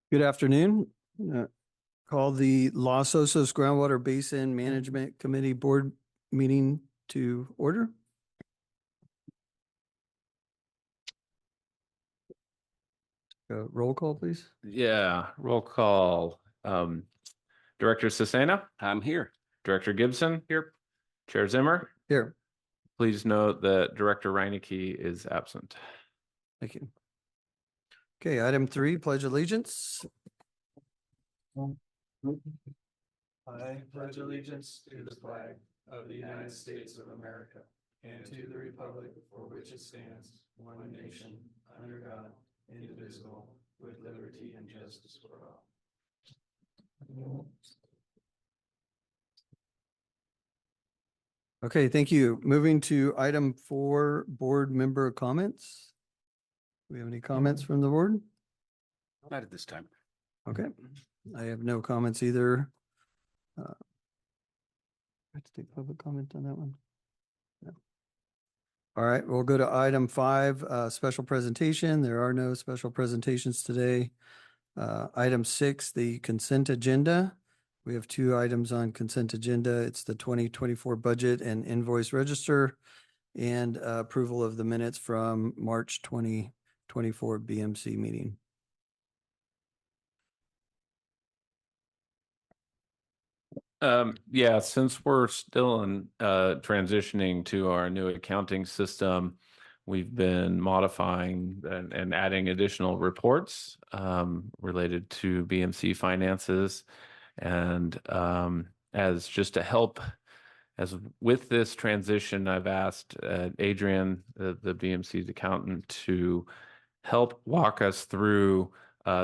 Good afternoon. Call the Los Osos Groundwater Basin Management Committee Board meeting to order. Roll call, please. Yeah, roll call. Director Cesena? I'm here. Director Gibson? Here. Chair Zimmer? Here. Please note that Director Reineke is absent. Thank you. Okay, item 3, Pledge Allegiance. I pledge allegiance to the flag of the United States of America and to the republic for which it stands, one nation, under God, indivisible, with liberty and justice for all. Okay, thank you. Moving to item 4, board member comments. Do we have any comments from the board? Not at this time. Okay, I have no comments either. I have to take public comment on that one. No. All right, we'll go to item 5, special presentation. There are no special presentations today. Item 6, the consent agenda. We have 2 items on consent agenda. It's the 2024 budget and invoice register and approval of the minutes from March 2024 BMC meeting. Yeah, since we're still in transitioning to our new accounting system, we've been modifying and adding additional reports related to BMC finances. And as just to help, as with this transition, I've asked Adrian, the BMC's accountant, to help walk us through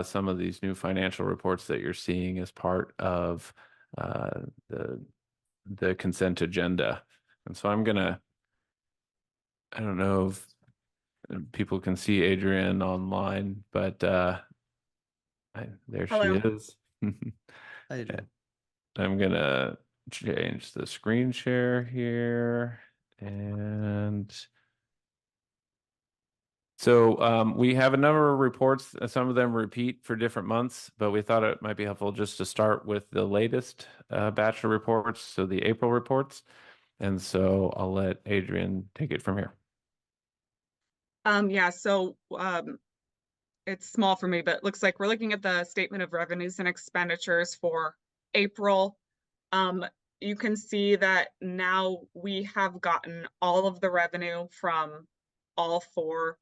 some of these new financial reports that you're seeing as part of the consent agenda. And so I'm gonna, I don't know if people can see Adrian online, but there Hello. she is. Hi, Adrian. I'm gonna change the screen share here. And so we have a number of reports. Some of them repeat for different months, but we thought it might be helpful just to start with the latest batch of reports, so the April reports. And so I'll let Adrian take it from here. Yeah, so it's small for me, but it looks like we're looking at the statement of revenues and expenditures for April. You can see that now we have gotten all of the revenue from all 4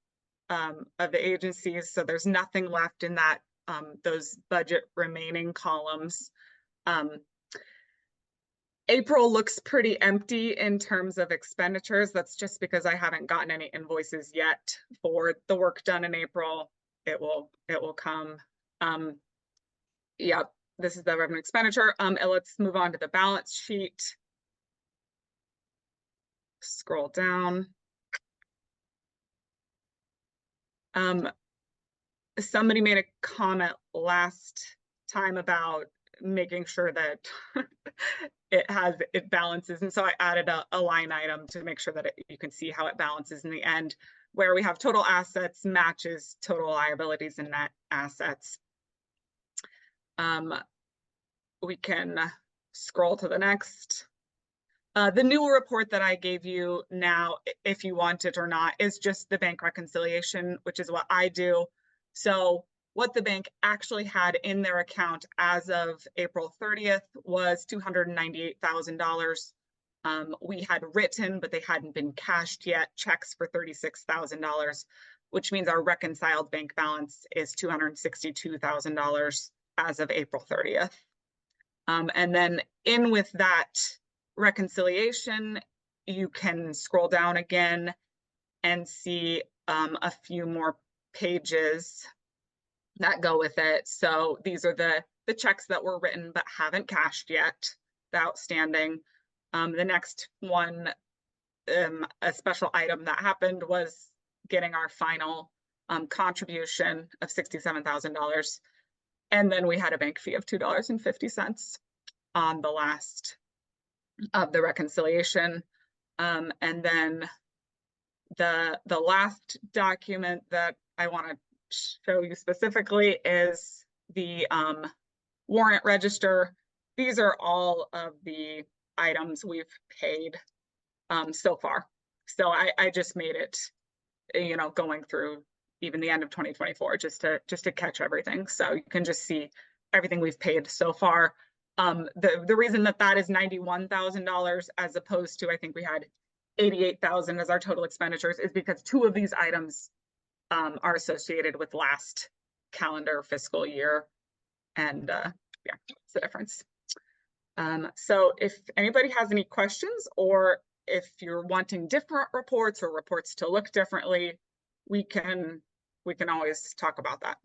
of the agencies, so there's nothing left in that those budget remaining columns. April looks pretty empty in terms of expenditures. That's just because I haven't gotten any invoices yet for the work done in April. It will come. Yeah, this is the revenue expenditure. And let's move on to the balance sheet. Scroll down. Somebody made a comment last time about making sure that it balances, and so I added a line item to make sure that you can see how it balances in the end, where we have total assets matches total liabilities and net assets. We can scroll to the next. The new report that I gave you now, if you want it or not, is just the bank reconciliation, which is what I do. So what the bank actually had in their account as of April 30th was $298,000. We had written, but they hadn't been cashed yet, checks for $36,000, which means our reconciled bank balance is $262,000 as of April 30th. And then in with that reconciliation, you can scroll down again and see a few more pages that go with it. So these are the checks that were written but haven't cashed yet, the outstanding. The next one, a special item that happened was getting our final contribution of $67,000. And then we had a bank fee of $2.50 on the last of the reconciliation. And then the last document that I want to show you specifically is the warrant register. These are all of the items we've paid so far. So I just made it, you know, going through even the end of 2024 just to catch everything. So you can just see everything we've paid so far. The reason that is $91,000 as opposed to, I think we had 88,000 as our total expenditures, is because two of these items are associated with last calendar fiscal year. And yeah, that's the difference. So if anybody has any questions, or if you're wanting different reports or reports to look differently, we can always talk about that.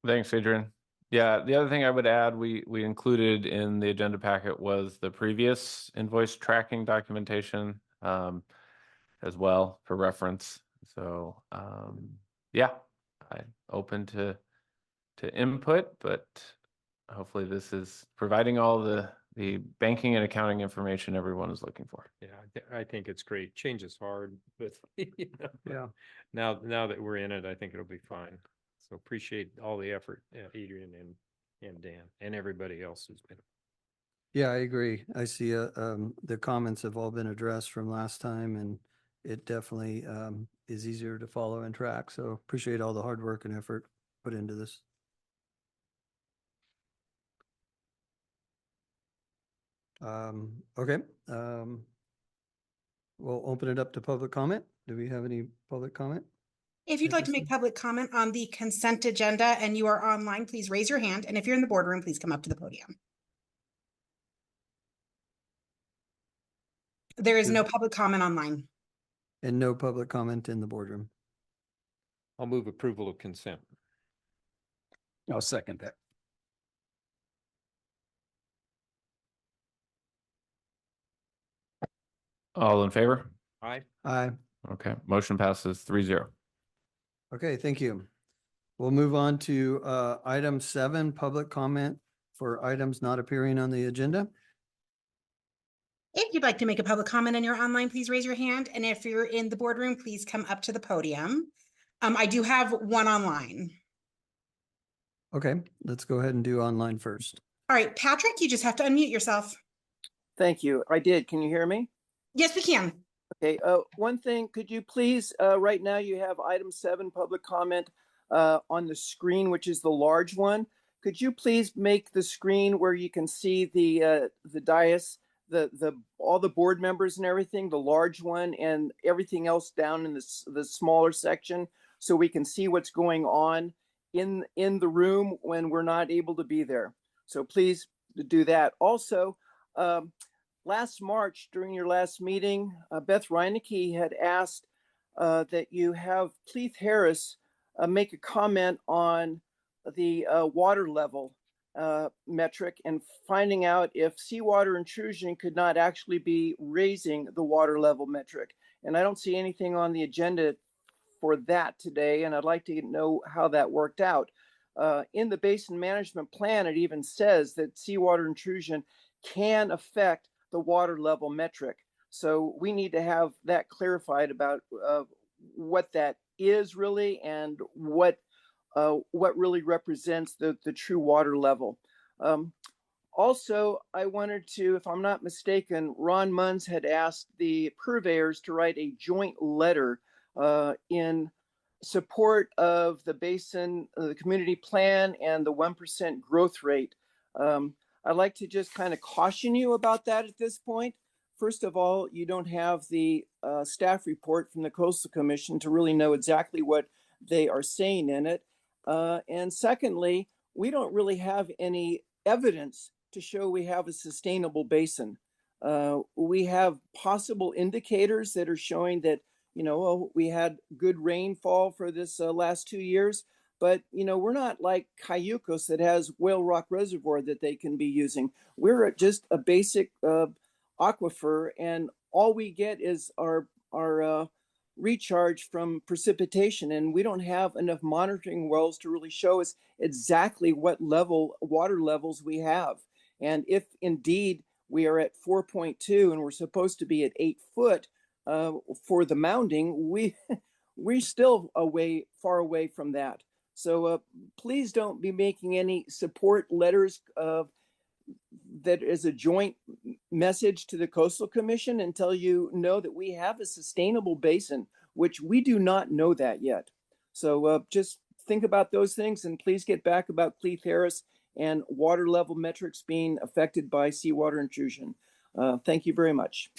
Thanks, Adrian. Yeah, the other thing I would add, we included in the agenda packet was the previous invoice tracking documentation as well for reference. So yeah, I'm open to input, but hopefully this is providing all the banking and accounting information everyone is looking for. Yeah, I think it's great. Change is hard, but you know, Yeah. now that we're in it, I think it'll be fine. So appreciate all the effort, Adrian and Dan and everybody else who's been. Yeah, I agree. I see the comments have all been addressed from last time, and it definitely is easier to follow and track. So appreciate all the hard work and effort put into this. Okay. We'll open it up to public comment. Do we have any public comment? If you'd like to make Interesting. public comment on the consent agenda and you are online, please raise your hand. And if you're in the boardroom, please come up to the podium. There is no public comment online. And no public comment in the boardroom. I'll move approval of consent. I'll second that. All in favor? Aye. Aye. Okay, motion passes 3-0. Okay, thank you. We'll move on to item 7, public comment for items not appearing on the agenda. If you'd like to make a public comment and you're online, please raise your hand. And if you're in the boardroom, please come up to the podium. I do have one online. Okay, let's go ahead and do online first. All right, Patrick, you just have to unmute yourself. Thank you. I did. Can you hear me? Yes, we can. Okay. One thing, could you please, right now you have item 7, public comment on the screen, which is the large one. Could you please make the screen where you can see the dais, all the board members and everything, the large one, and everything else down in the smaller section, so we can see what's going on in the room when we're not able to be there. So please do that. Also, last March, during your last meeting, Beth Reinecke had asked that you have Cleith Harris make a comment on the water level metric and finding out if seawater intrusion could not actually be raising the water level metric. And I don't see anything on the agenda for that today, and I'd like to know how that worked out. In the basin management plan, it even says that seawater intrusion can affect the water level metric. So we need to have that clarified about what that is really and what really represents the true water level. Also, I wanted to, if I'm not mistaken, Ron Munns had asked the purveyors to write a joint letter in support of the basin, the community plan, and the 1% growth rate. I'd like to just kind of caution you about that at this point. First of all, you don't have the staff report from the Coastal Commission to really know exactly what they are saying in it. And secondly, we don't really have any evidence to show we have a sustainable basin. We have possible indicators that are showing that, you know, we had good rainfall for this last 2 years. But, you know, we're not like Cayucos that has Whale Rock Reservoir that they can be using. We're just a basic aquifer, and all we get is our recharge from precipitation. And we don't have enough monitoring wells to really show us exactly what water levels we have. And if indeed we are at 4.2 and we're supposed to be at 8 foot for the mounding, we're still far away from that. So please don't be making any support letters that is a joint message to the Coastal Commission until you know that we have a sustainable basin, which we do not know that yet. So just think about those things, and please get back about Cleeth Harris and water level metrics being affected by seawater intrusion. Thank you very much.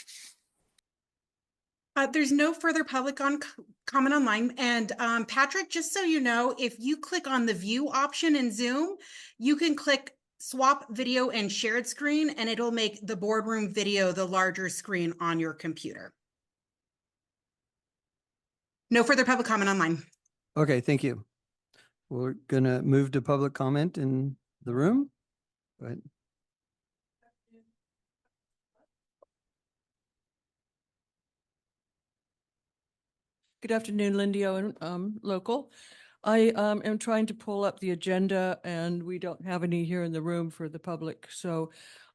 There's no further public comment online. And Patrick, just so you know, if you click on the view option in Zoom, you can click swap video and shared screen, and it'll make the boardroom video the larger screen on your computer. No further public comment online. Okay, thank you. We're gonna move to public comment in the room. Go ahead. Good afternoon, Lindy Owen, local. I am trying to pull up the agenda and we don't have any here in the room for the public. So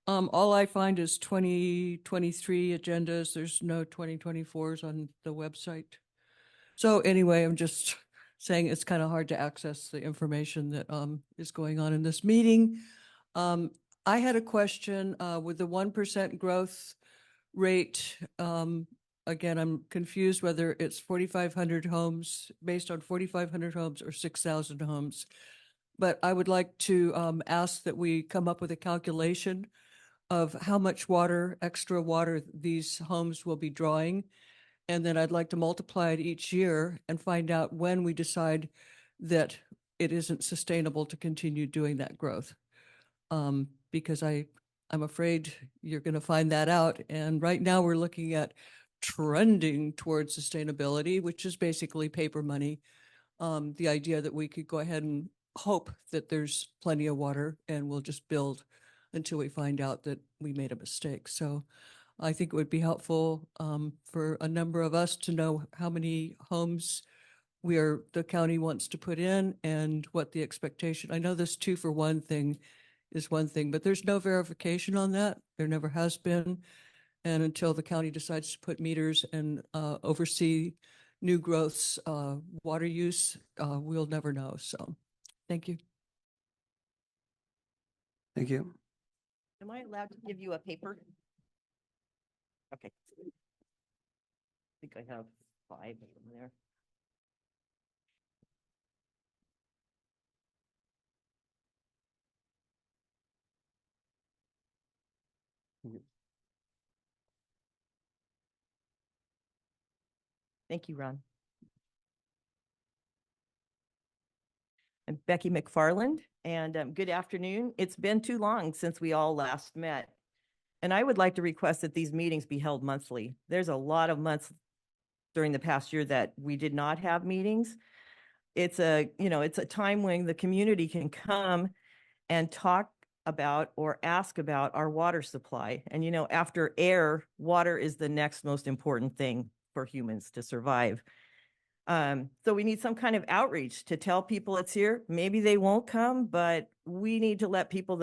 all I find is 2023 agendas. There's no 2024s on the website. So anyway, I'm just saying it's kind of hard to access the information that is going on in this meeting. I had a question with the 1% growth rate. Again, I'm confused whether it's 4,500 homes, based on 4,500 homes or 6,000 homes. But I would like to ask that we come up with a calculation of how much water, extra water, these homes will be drawing. And then I'd like to multiply it each year and find out when we decide that it isn't sustainable to continue doing that growth. Because I'm afraid you're going to find that out. And right now we're looking at trending towards sustainability, which is basically paper money. The idea that we could go ahead and hope that there's plenty of water and we'll just build until we find out that we made a mistake. So I think it would be helpful for a number of us to know how many homes the county wants to put in and what the expectation. I know this 2-for-1 thing is one thing, but there's no verification on that. There never has been. And until the county decides to put meters and oversee new growth's water use, we'll never know. So thank you. Thank you. Am I allowed to give you a paper? Okay. I think I have 5 of them there. Thank you, Ron. I'm Becky McFarland, and good afternoon. It's been too long since we all last met. And I would like to request that these meetings be held monthly. There's a lot of months during the past year that we did not have meetings. It's a time when the community can come and talk about or ask about our water supply. And, after air, water is the next most important thing for humans to survive. So we need some kind of outreach to tell people it's here. Maybe they won't come, but we need to let people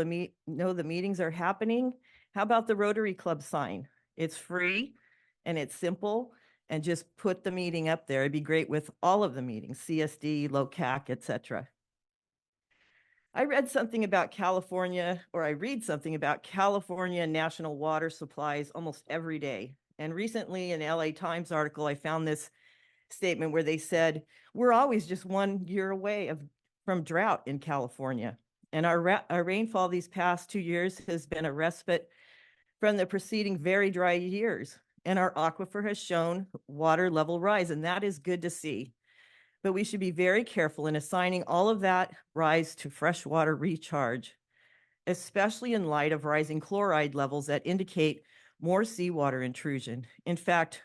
know the meetings are happening. How about the Rotary Club sign? It's free and it's simple, and just put the meeting up there. It'd be great with all of the meetings, CSD, LOCAC, etc. I read something about California national water supplies almost every day. And recently in LA Times article, I found this statement where they said, we're always just 1 year away from drought in California. And our rainfall these past 2 years has been a respite from the preceding very dry years. And our aquifer has shown water level rise, and that is good to see. But we should be very careful in assigning all of that rise to freshwater recharge, especially in light of rising chloride levels that indicate more seawater intrusion. In fact,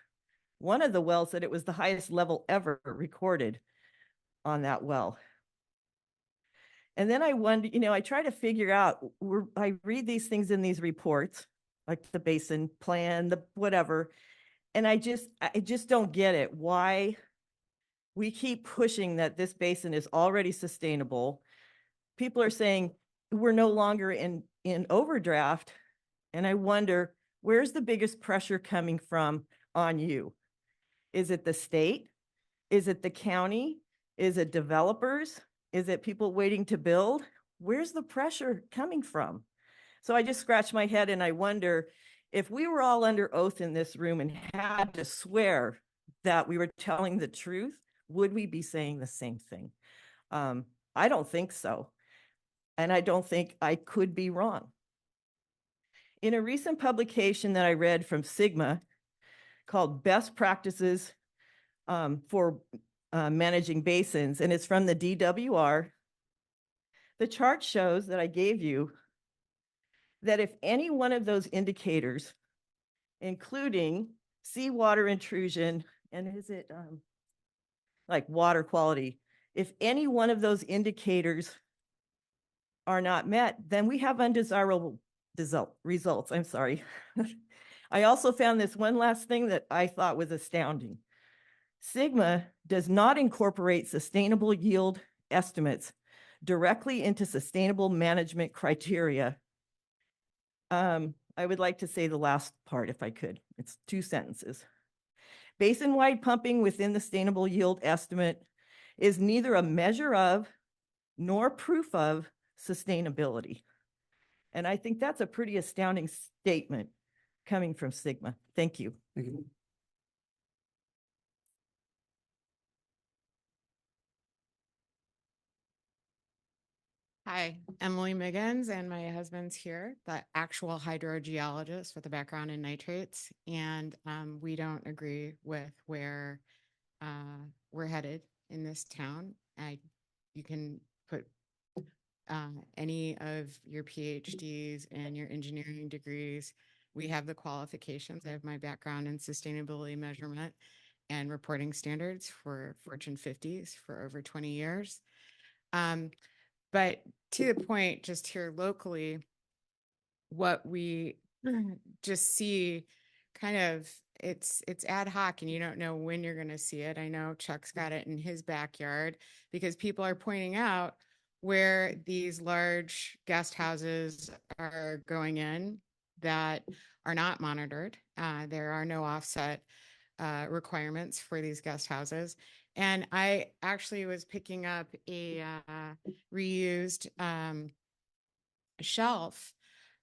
one of the wells said it was the highest level ever recorded on that well. And then I wonder, I try to figure out, I read these things in these reports, like the basin plan, the whatever, and I just don't get it. Why we keep pushing that this basin is already sustainable. People are saying we're no longer in overdraft. And I wonder, where's the biggest pressure coming from on you? Is it the state? Is it the county? Is it developers? Is it people waiting to build? Where's the pressure coming from? So I just scratch my head and I wonder if we were all under oath in this room and had to swear that we were telling the truth, would we be saying the same thing? I don't think so. And I don't think I could be wrong. In a recent publication that I read from Sigma called Best Practices for Managing Basins, and it's from the DWR, the chart shows that I gave you that if any one of those indicators, including seawater intrusion, and is it like water quality, if any one of those indicators are not met, then we have undesirable results. I'm sorry. I also found this one last thing that I thought was astounding. Sigma does not incorporate sustainable yield estimates directly into sustainable management criteria. I would like to say the last part if I could. It's 2 sentences. Basin-wide pumping within the sustainable yield estimate is neither a measure of nor proof of sustainability. And I think that's a pretty astounding statement coming from Sigma. Thank you. Thank you. Hi, Emily Miggins, and my husband's here, the actual hydrogeologist with a background in nitrates. And we don't agree with where we're headed in this town. You can put any of your PhDs and your engineering degrees. We have the qualifications. I have my background in sustainability measurement and reporting standards for Fortune 50s for over 20 years. But to the point, just here locally, what we just see kind of, it's ad hoc and you don't know when you're going to see it. I know Chuck's got it in his backyard because people are pointing out where these large guest houses are going in that are not monitored. There are no offset requirements for these guest houses. And I actually was picking up a reused shelf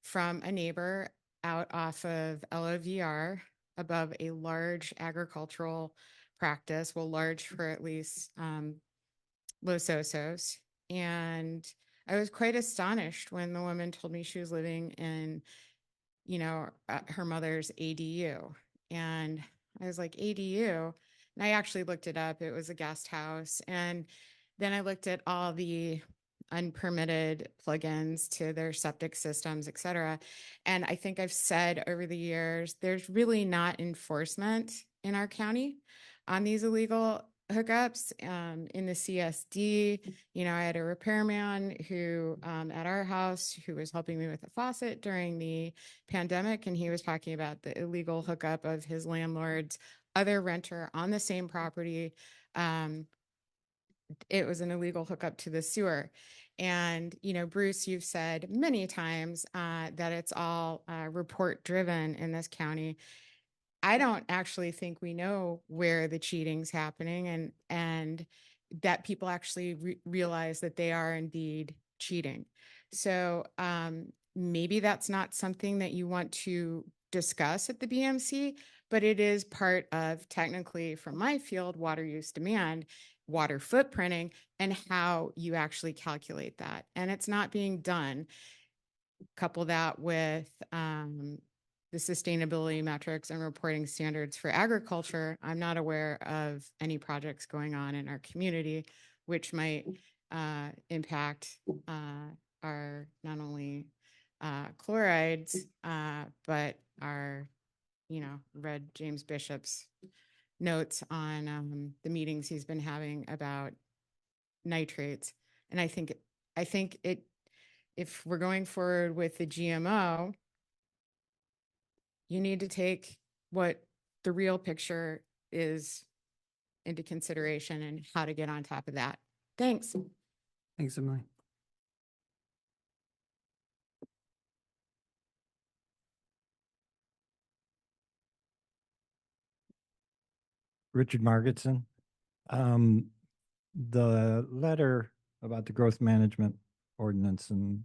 from a neighbor out off of LOVR above a large agricultural practice, well, large for at least Los Osos. And I was quite astonished when the woman told me she was living in, her mother's ADU. And I was like, ADU? And I actually looked it up. It was a guest house. And then I looked at all the unpermitted plugins to their septic systems, et cetera. And I think I've said over the years, there's really not enforcement in our county on these illegal hookups. In the CSD, I had a repairman who at our house who was helping me with the faucet during the pandemic, and he was talking about the illegal hookup of his landlord's other renter on the same property. It was an illegal hookup to the sewer. And, Bruce, you've said many times that it's all report driven in this county. I don't actually think we know where the cheating's happening and that people actually realize that they are indeed cheating. So maybe that's not something that you want to discuss at the BMC, but it is part of, technically, from my field, water use demand, water footprinting, and how you actually calculate that. And it's not being done. Couple that with the sustainability metrics and reporting standards for agriculture. I'm not aware of any projects going on in our community which might impact our not only chlorides, but our, read James Bishop's notes on the meetings he's been having about nitrates. And I think if we're going forward with the GMO, you need to take what the real picture is into consideration and how to get on top of that. Thanks. Thanks, Emily. Richard Margetson. The letter about the growth management ordinance and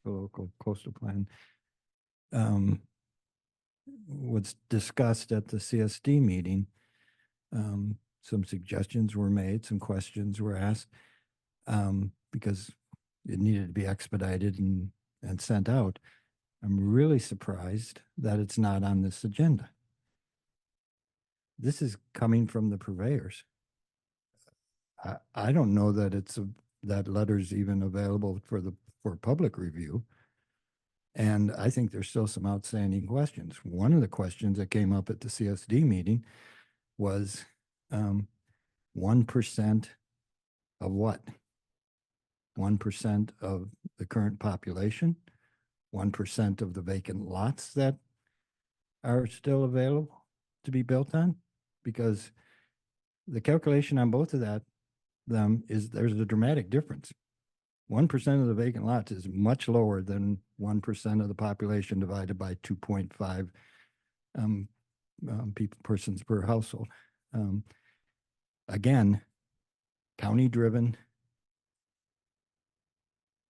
the local coastal plan was discussed at the CSD meeting. Some suggestions were made, some questions were asked, because it needed to be expedited and sent out. I'm really surprised that it's not on this agenda. This is coming from the purveyors. I don't know that that letter's even available for public review. And I think there's still some outstanding questions. One of the questions that came up at the CSD meeting was 1% of what? 1% of the current population, 1% of the vacant lots that are still available to be built on? Because the calculation on both of them is there's a dramatic difference. 1% of the vacant lots is much lower than 1% of the population divided by 2.5 persons per household. Again, county-driven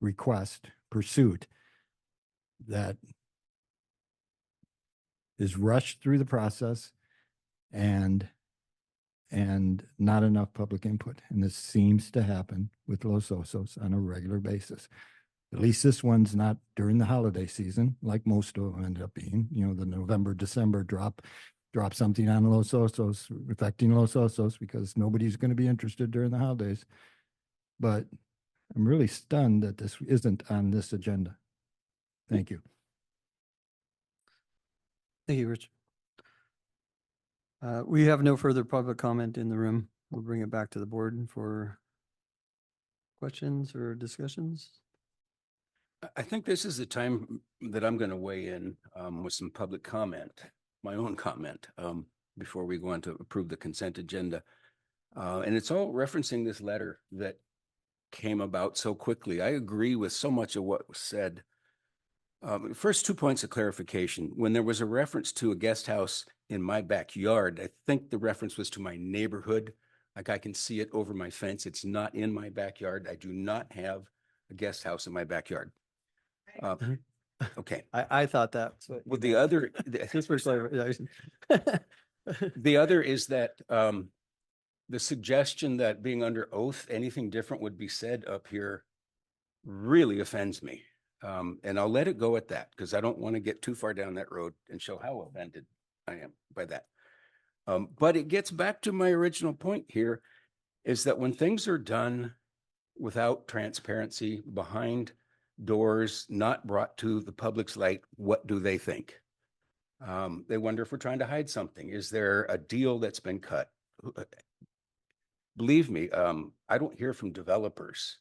request, pursuit that is rushed through the process and not enough public input. And this seems to happen with Los Osos on a regular basis. At least this one's not during the holiday season, like most of them end up being. You know, the November, December drop something on Los Osos, affecting Los Osos, because nobody's going to be interested during the holidays. But I'm really stunned that this isn't on this agenda. Thank you. Thank you, Rich. We have no further public comment in the room. We'll bring it back to the board for questions or discussions. I think this is the time that I'm going to weigh in with some public comment, my own comment, before we go on to approve the consent agenda. And it's all referencing this letter that came about so quickly. I agree with so much of what was said. First, 2 points of clarification. When there was a reference to a guest house in my backyard, I think the reference was to my neighborhood. Like I can see it over my fence. It's not in my backyard. I do not have a guest house in my backyard. Okay. I thought that. Well, the other, Just for clarification. the other is that the suggestion that being under oath, anything different would be said up here really offends me. And I'll let it go at that because I don't want to get too far down that road and show how offended I am by that. But it gets back to my original point here is that when things are done without transparency, behind doors, not brought to the public's light, what do they think? They wonder if we're trying to hide something. Is there a deal that's been cut? Believe me, I don't hear from developers.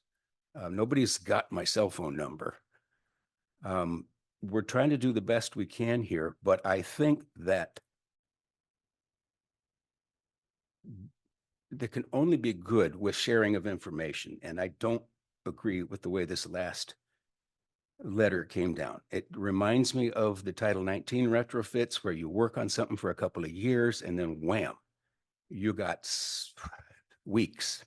Nobody's got my cell phone number. We're trying to do the best we can here, but I think that there can only be good with sharing of information. And I don't agree with the way this last letter came down. It reminds me of the Title 19 retrofits where you work on something for a couple of years and then wham, you got weeks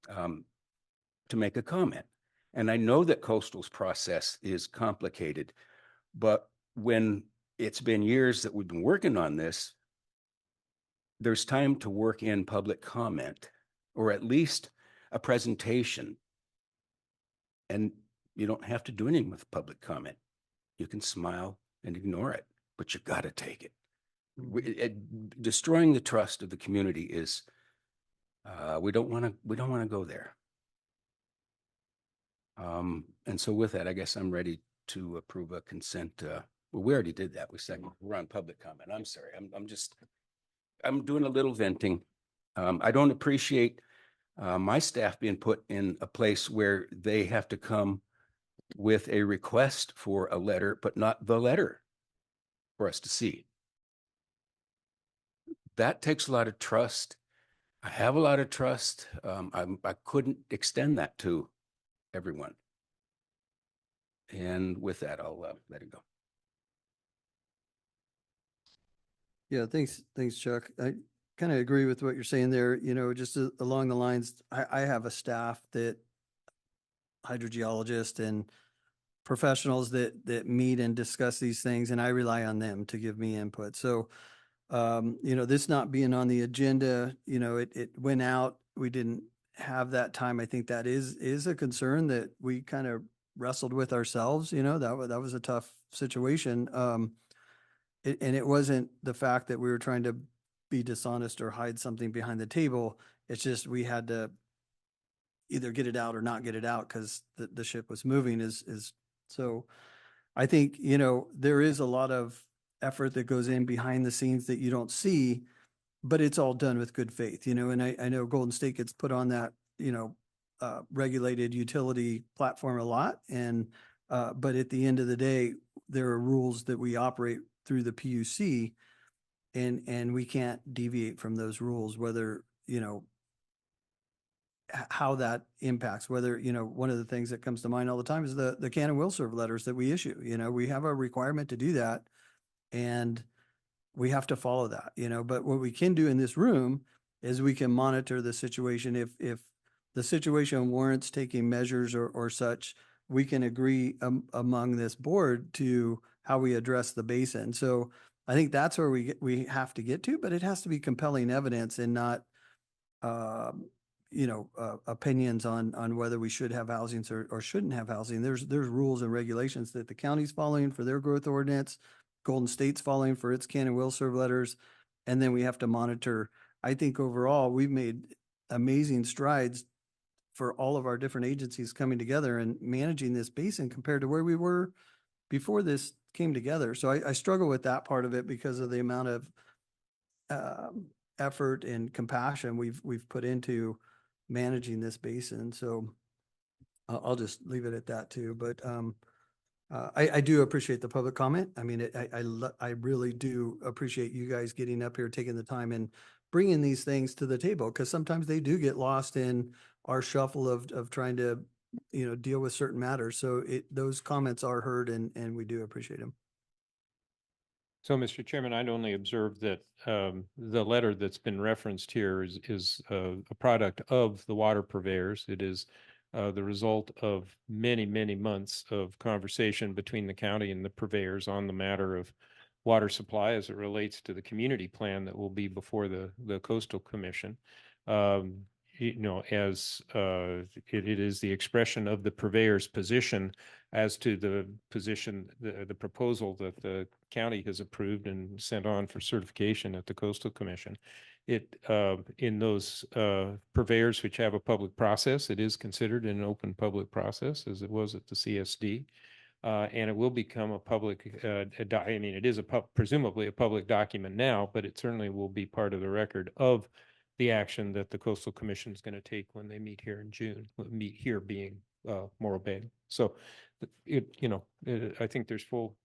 to make a comment. And I know that Coastal's process is complicated, but when it's been years that we've been working on this, there's time to work in public comment or at least a presentation. And you don't have to do anything with public comment. You can smile and ignore it, but you got to take it. Destroying the trust of the community is, we don't want to go there. And so with that, I guess I'm ready to approve a consent. Well, we already did that. We're on public comment. I'm sorry. I'm doing a little venting. I don't appreciate my staff being put in a place where they have to come with a request for a letter, but not the letter for us to see. That takes a lot of trust. I have a lot of trust. I couldn't extend that to everyone. And with that, I'll let it go. Yeah, thanks, Chuck. I kind of agree with what you're saying there. You know, just along the lines, I have a staff that hydrogeologists and professionals that meet and discuss these things, and I rely on them to give me input. So, this not being on the agenda, it went out. We didn't have that time. I think that is a concern that we kind of wrestled with ourselves. That was a tough situation. And it wasn't the fact that we were trying to be dishonest or hide something behind the table. It's just we had to either get it out or not get it out because the ship was moving. So I think, there is a lot of effort that goes in behind the scenes that you don't see, but it's all done with good faith, and I know Golden State gets put on that, regulated utility platform a lot. But at the end of the day, there are rules that we operate through the PUC, and we can't deviate from those rules, whether, how that impacts, whether, one of the things that comes to mind all the time is the can and will serve letters that we issue. We have a requirement to do that, and we have to follow that, but what we can do in this room is we can monitor the situation. If the situation warrants taking measures or such, we can agree among this board to how we address the basin. So I think that's where we have to get to, but it has to be compelling evidence and not, opinions on whether we should have housing or shouldn't have housing. There's rules and regulations that the county's following for their growth ordinance, Golden State's following for its can and will serve letters, and then we have to monitor. I think overall we've made amazing strides for all of our different agencies coming together and managing this basin compared to where we were before this came together. So I struggle with that part of it because of the amount of effort and compassion we've put into managing this basin. So I'll just leave it at that too. But I do appreciate the public comment. I mean, I really do appreciate you guys getting up here, taking the time and bringing these things to the table, because sometimes they do get lost in our shuffle of trying to, deal with certain matters. So those comments are heard, and we do appreciate them. So, Mr. Chairman, I'd only observe that the letter that's been referenced here is a product of the water purveyors. It is the result of many, many months of conversation between the county and the purveyors on the matter of water supply as it relates to the community plan that will be before the Coastal Commission. As it is the expression of the purveyor's position as to the position, the proposal that the county has approved and sent on for certification at the Coastal Commission. In those purveyors which have a public process, it is considered an open public process as it was at the CSD. And it will become a public, it is presumably a public document now, but it certainly will be part of the record of the action that the Coastal Commission is going to take when they meet here in June, meet here being Morro Bay. So, I think there's full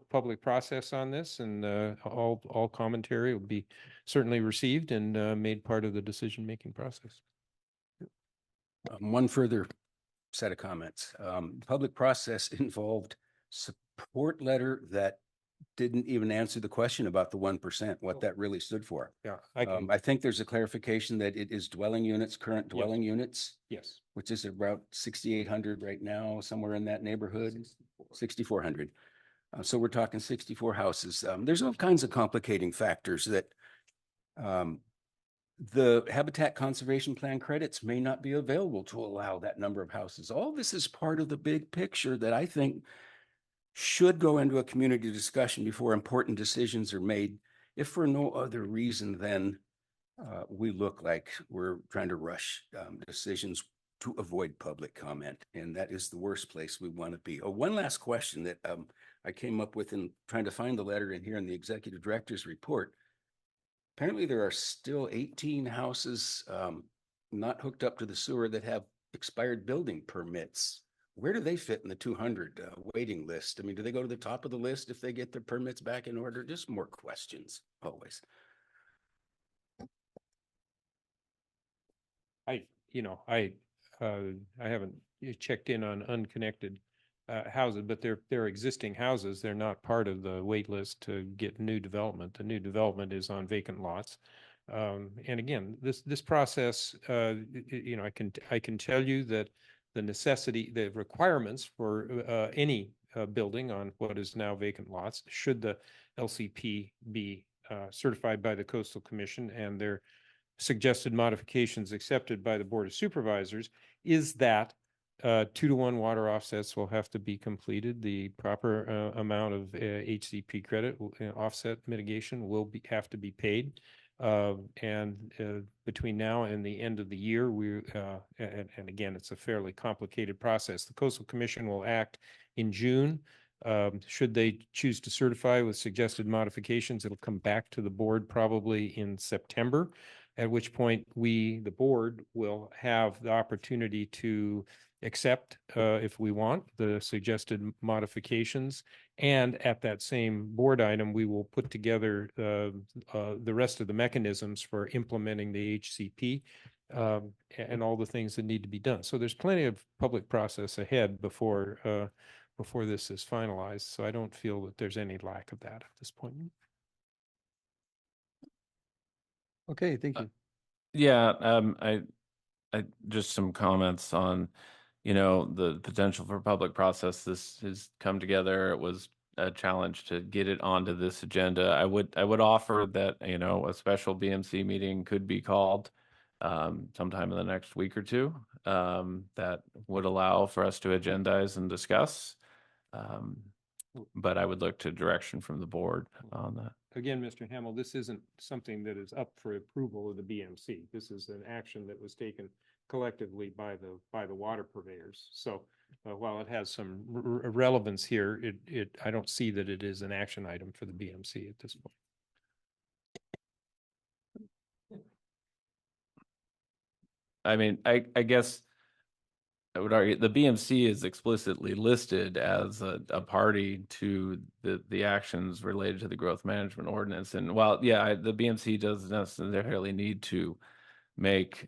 public process on this, and all commentary will be certainly received and made part of the decision-making process. One further set of comments. Public process involved support letter that didn't even answer the question about the 1%, what that really stood for. Yeah, I think there's a clarification that it is dwelling units, current dwelling units, yes. which is about 6,800 right now, somewhere in that neighborhood, 6,400. So we're talking 64 houses. There's all kinds of complicating factors that the Habitat Conservation Plan credits may not be available to allow that number of houses. All this is part of the big picture that I think should go into a community discussion before important decisions are made, if for no other reason than we look like we're trying to rush decisions to avoid public comment. And that is the worst place we want to be. Oh, one last question that I came up with in trying to find the letter in here in the executive director's report. Apparently there are still 18 houses not hooked up to the sewer that have expired building permits. Where do they fit in the 200 waiting list? I mean, do they go to the top of the list if they get their permits back in order? Just more questions, always. I haven't checked in on unconnected houses, but they're existing houses. They're not part of the wait list to get new development. The new development is on vacant lots. And again, this process, I can tell you that the necessity, the requirements for any building on what is now vacant lots, should the LCP be certified by the Coastal Commission and their suggested modifications accepted by the Board of Supervisors, is that 2-to-1 water offsets will have to be completed. The proper amount of HCP credit offset mitigation will have to be paid. And between now and the end of the year, and again, it's a fairly complicated process. The Coastal Commission will act in June. Should they choose to certify with suggested modifications, it'll come back to the board probably in September, at which point we, the board, will have the opportunity to accept, if we want, the suggested modifications. And at that same board item, we will put together the rest of the mechanisms for implementing the HCP and all the things that need to be done. So there's plenty of public process ahead before this is finalized. So I don't feel that there's any lack of that at this point. Okay, thank you. Yeah, I just some comments on, the potential for public process. This has come together. It was a challenge to get it onto this agenda. I would offer that, a special BMC meeting could be called sometime in the next week or two that would allow for us to agendize and discuss. But I would look to direction from the board on that. Again, Mr. Hamel, this isn't something that is up for approval of the BMC. This is an action that was taken collectively by the water purveyors. So while it has some relevance here, I don't see that it is an action item for the BMC at this point. I mean, I guess I would argue the BMC is explicitly listed as a party to the actions related to the growth management ordinance. And while, yeah, the BMC doesn't necessarily need to make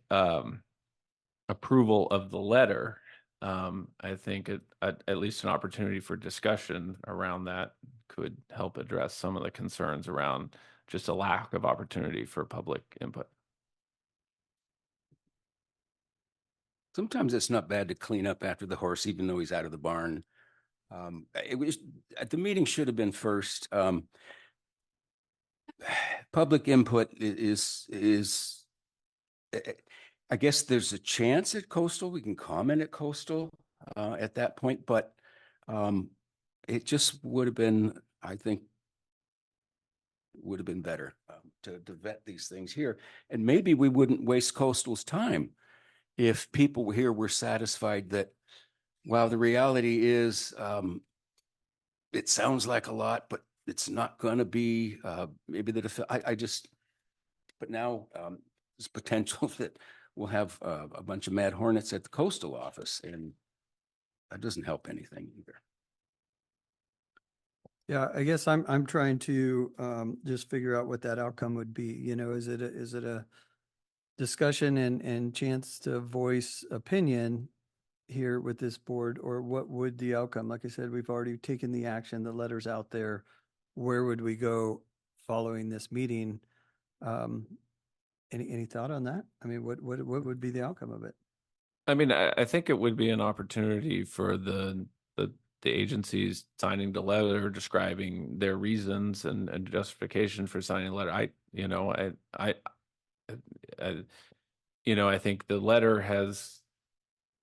approval of the letter, I think at least an opportunity for discussion around that could help address some of the concerns around just a lack of opportunity for public input. Sometimes it's not bad to clean up after the horse, even though he's out of the barn. The meeting should have been first. Public input is I guess there's a chance at Coastal, we can comment at Coastal at that point, but it just would have been, I think, would have been better to vet these things here. And maybe we wouldn't waste Coastal's time if people here were satisfied that, well, the reality is it sounds like a lot, but it's not going to be maybe that but now there's potential that we'll have a bunch of mad hornets at the Coastal office, and that doesn't help anything either. Yeah, I guess I'm trying to just figure out what that outcome would be. Is it a discussion and chance to voice opinion here with this board, or what would the outcome? Like I said, we've already taken the action, the letter's out there. Where would we go following this meeting? Any thought on that? I mean, what would be the outcome of it? I mean, I think it would be an opportunity for the agencies signing the letter, describing their reasons and justification for signing the letter. I think the letter has,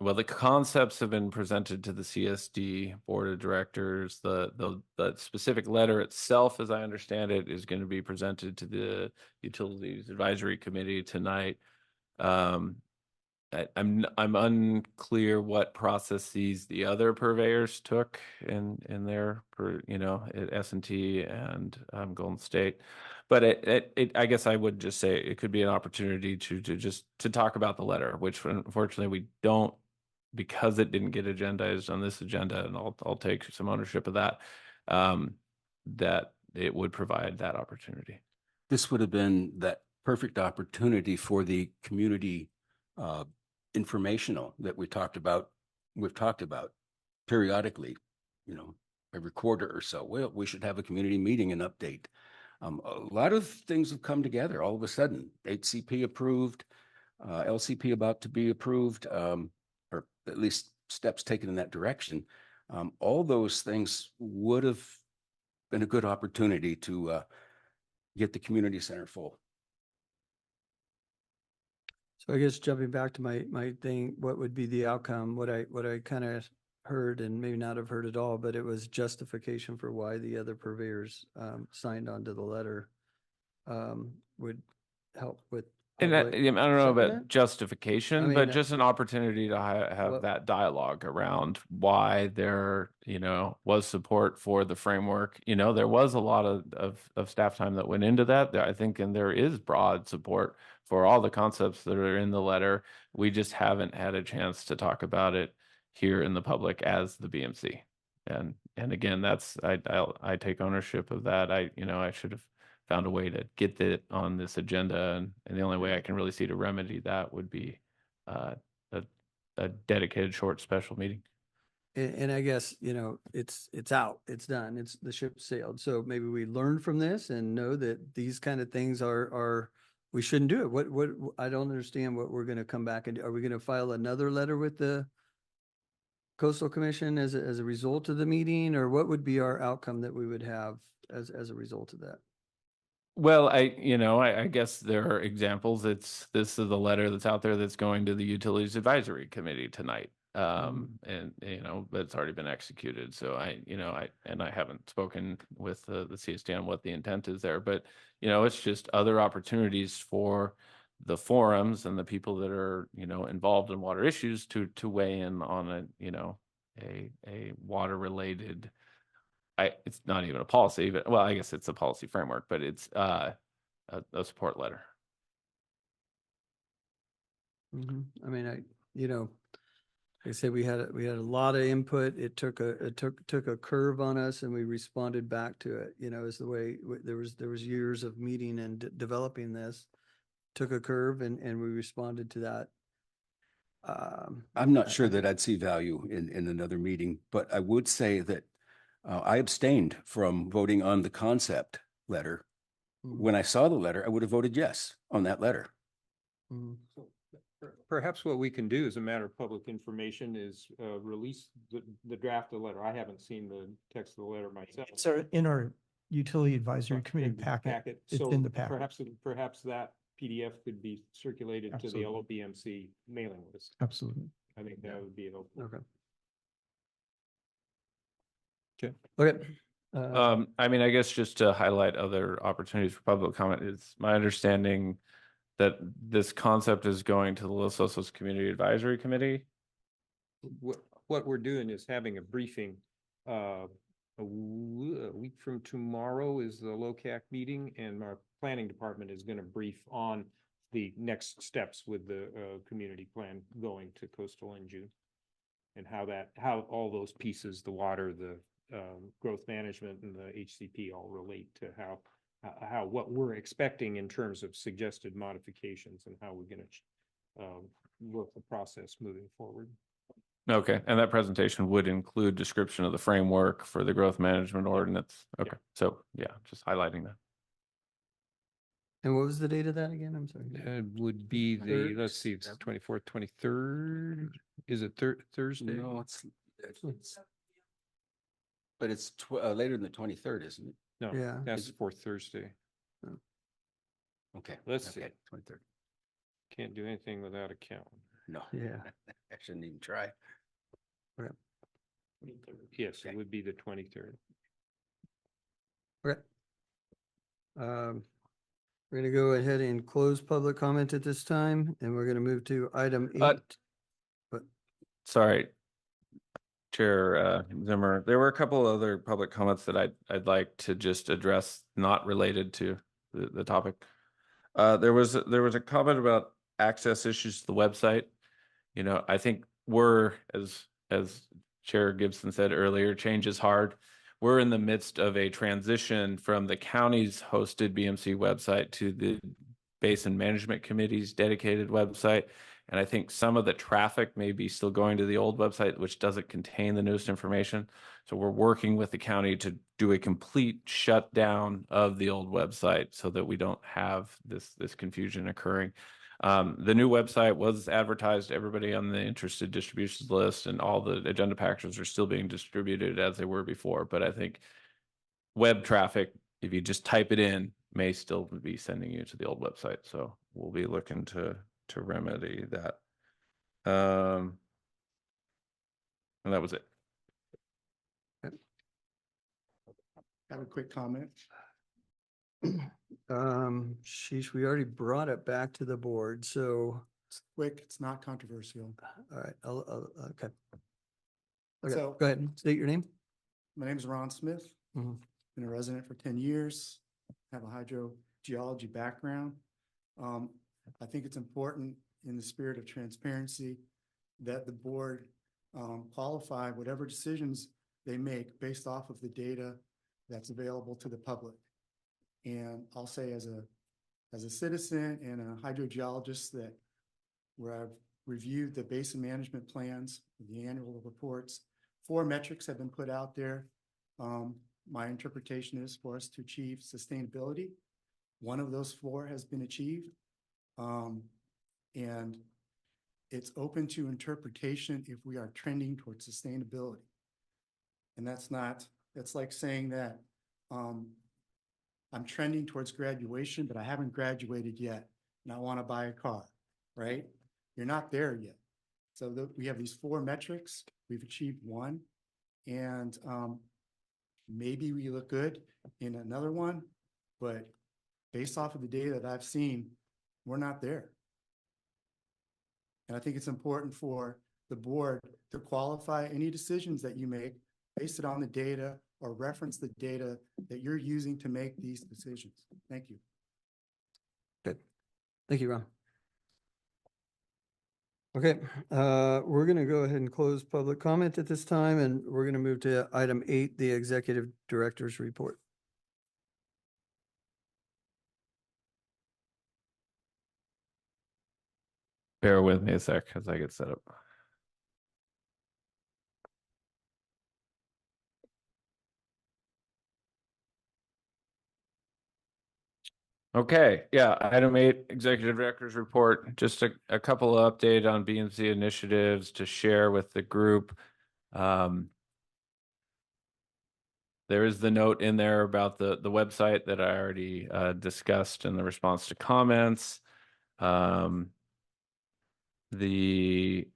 well, the concepts have been presented to the CSD board of directors. The specific letter itself, as I understand it, is going to be presented to the Utilities Advisory Committee tonight. I'm unclear what processes the other purveyors took in their at S&T and Golden State, but I guess I would just say it could be an opportunity to talk about the letter, which unfortunately we don't, because it didn't get agendized on this agenda, and I'll take some ownership of that. That it would provide that opportunity. This would have been that perfect opportunity for the community informational that we've talked about periodically, every quarter or so. Well, we should have a community meeting and update. A lot of things have come together all of a sudden. HCP approved, LCP about to be approved, or at least steps taken in that direction. All those things would have been a good opportunity to get the community center full. So I guess jumping back to my thing, what would be the outcome? What I kind of heard, and maybe not have heard at all, but it was justification for why the other purveyors signed on to the letter would help with. And I'd that, like- I don't know second about that? justification, I mean, but just an opportunity to have well- that dialogue around why there, was support for the framework. There was a lot of staff time that went into that. I think, and there is broad support for all the concepts that are in the letter. We just haven't had a chance to talk about it here in the public as the BMC. And again, that's, I take ownership of that. I should have found a way to get that on this agenda, and the only way I can really see to remedy that would be a dedicated short special meeting. And I guess, it's out, it's done, the ship sailed. So maybe we learn from this and know that these kind of things are, we shouldn't do it. What, I don't understand what we're going to come back and do. Are we going to file another letter with the Coastal Commission as a result of the meeting, or what would be our outcome that we would have as a result of that? Well, I guess there are examples. This is the letter that's out there that's going to the Utilities Advisory Committee tonight. And but it's already been executed. So I haven't spoken with the CSD on what the intent is there, but it's just other opportunities for the forums and the people that are, involved in water issues to weigh in on a water related. It's not even a policy, but well, I guess it's a policy framework, but it's a support letter. I mean, like I said, we had a lot of input. It took a curve on us, and we responded back to it. Is the way there was years of meeting and developing this. Took a curve, and we responded to that. I'm not sure that I'd see value in another meeting, but I would say that I abstained from voting on the concept letter. When I saw the letter, I would have voted yes on that letter. So perhaps what we can do as a matter of public information is release the draft of the letter. I haven't seen the text of the letter myself. It's in our utility advisory committee In the packet. It's So in the packet. Perhaps that PDF could be circulated to the Absolutely. LOBMC mailing list. Absolutely. I think that would be helpful. Okay. Okay. Okay. I mean, I guess just to highlight other opportunities for public comment, it's my understanding that this concept is going to the Los Osos Community Advisory Committee. What we're doing is having a briefing. A week from tomorrow is the LOCAC meeting, and our planning department is going to brief on the next steps with the community plan going to coastal in June, and how all those pieces, the water, the growth management, and the HCP all relate to how what we're expecting in terms of suggested modifications, and how we're going to work the process moving forward. Okay, and that presentation would include description of the framework for the growth management ordinance. Okay, so yeah, just highlighting that. And what was the date of that again? I'm sorry. Would be the, Third, let's see, it's 24th, 23rd. Is it Thursday? No, but it's later than the 23rd, isn't it? No, Yeah. that's fourth Thursday. Okay. Let's see. 23rd. Can't do anything without a calendar. No. Yeah. I shouldn't even try. Yes, Okay. it would be the 23rd. Okay. We're gonna go ahead and close public comment at this time, and we're gonna move to item 8. Sorry, Chair Zimmer, there were a couple other public comments that I'd like to just address, not related to the topic. There was a comment about access issues to the website. I think we're, as Chair Gibson said earlier, change is hard. We're in the midst of a transition from the county's hosted BMC website to the Basin Management Committee's dedicated website. And I think some of the traffic may be still going to the old website, which doesn't contain the newest information. So we're working with the county to do a complete shutdown of the old website so that we don't have this confusion occurring. The new website was advertised to everybody on the interested distributions list, and all the agenda packages are still being distributed as they were before. But I think web traffic, if you just type it in, may still be sending you to the old website. So we'll be looking to remedy that. And that was it. Have a quick comment. Sheesh, we already brought it back to the board, so, It's quick, it's not controversial. all right, okay. Okay, So- go ahead, state your name. My name is Ron Smith. Mhm. Been a resident for 10 years, have a hydrogeology background. I think it's important in the spirit of transparency that the board qualify whatever decisions they make based off of the data that's available to the public. And I'll say as a citizen and a hydrogeologist that where I've reviewed the basin management plans, the annual reports, 4 metrics have been put out there. My interpretation is for us to achieve sustainability. One of those 4 has been achieved. And it's open to interpretation if we are trending towards sustainability. And that's like saying that I'm trending towards graduation, but I haven't graduated yet, and I want to buy a car, right? You're not there yet. So we have these 4 metrics. We've achieved 1, and maybe we look good in another one, but based off of the data that I've seen, we're not there. And I think it's important for the board to qualify any decisions that you make, base it on the data or reference the data that you're using to make these decisions. Thank you. Good. Thank you, Ron. Okay, we're going to go ahead and close public comment at this time, and we're going to move to item 8, the executive director's report. Bear with me a sec as I get set up. Okay, yeah, item 8, executive director's report. Just a couple of update on BMC initiatives to share with the group. There is the note in there about the website that I already discussed in the response to comments. The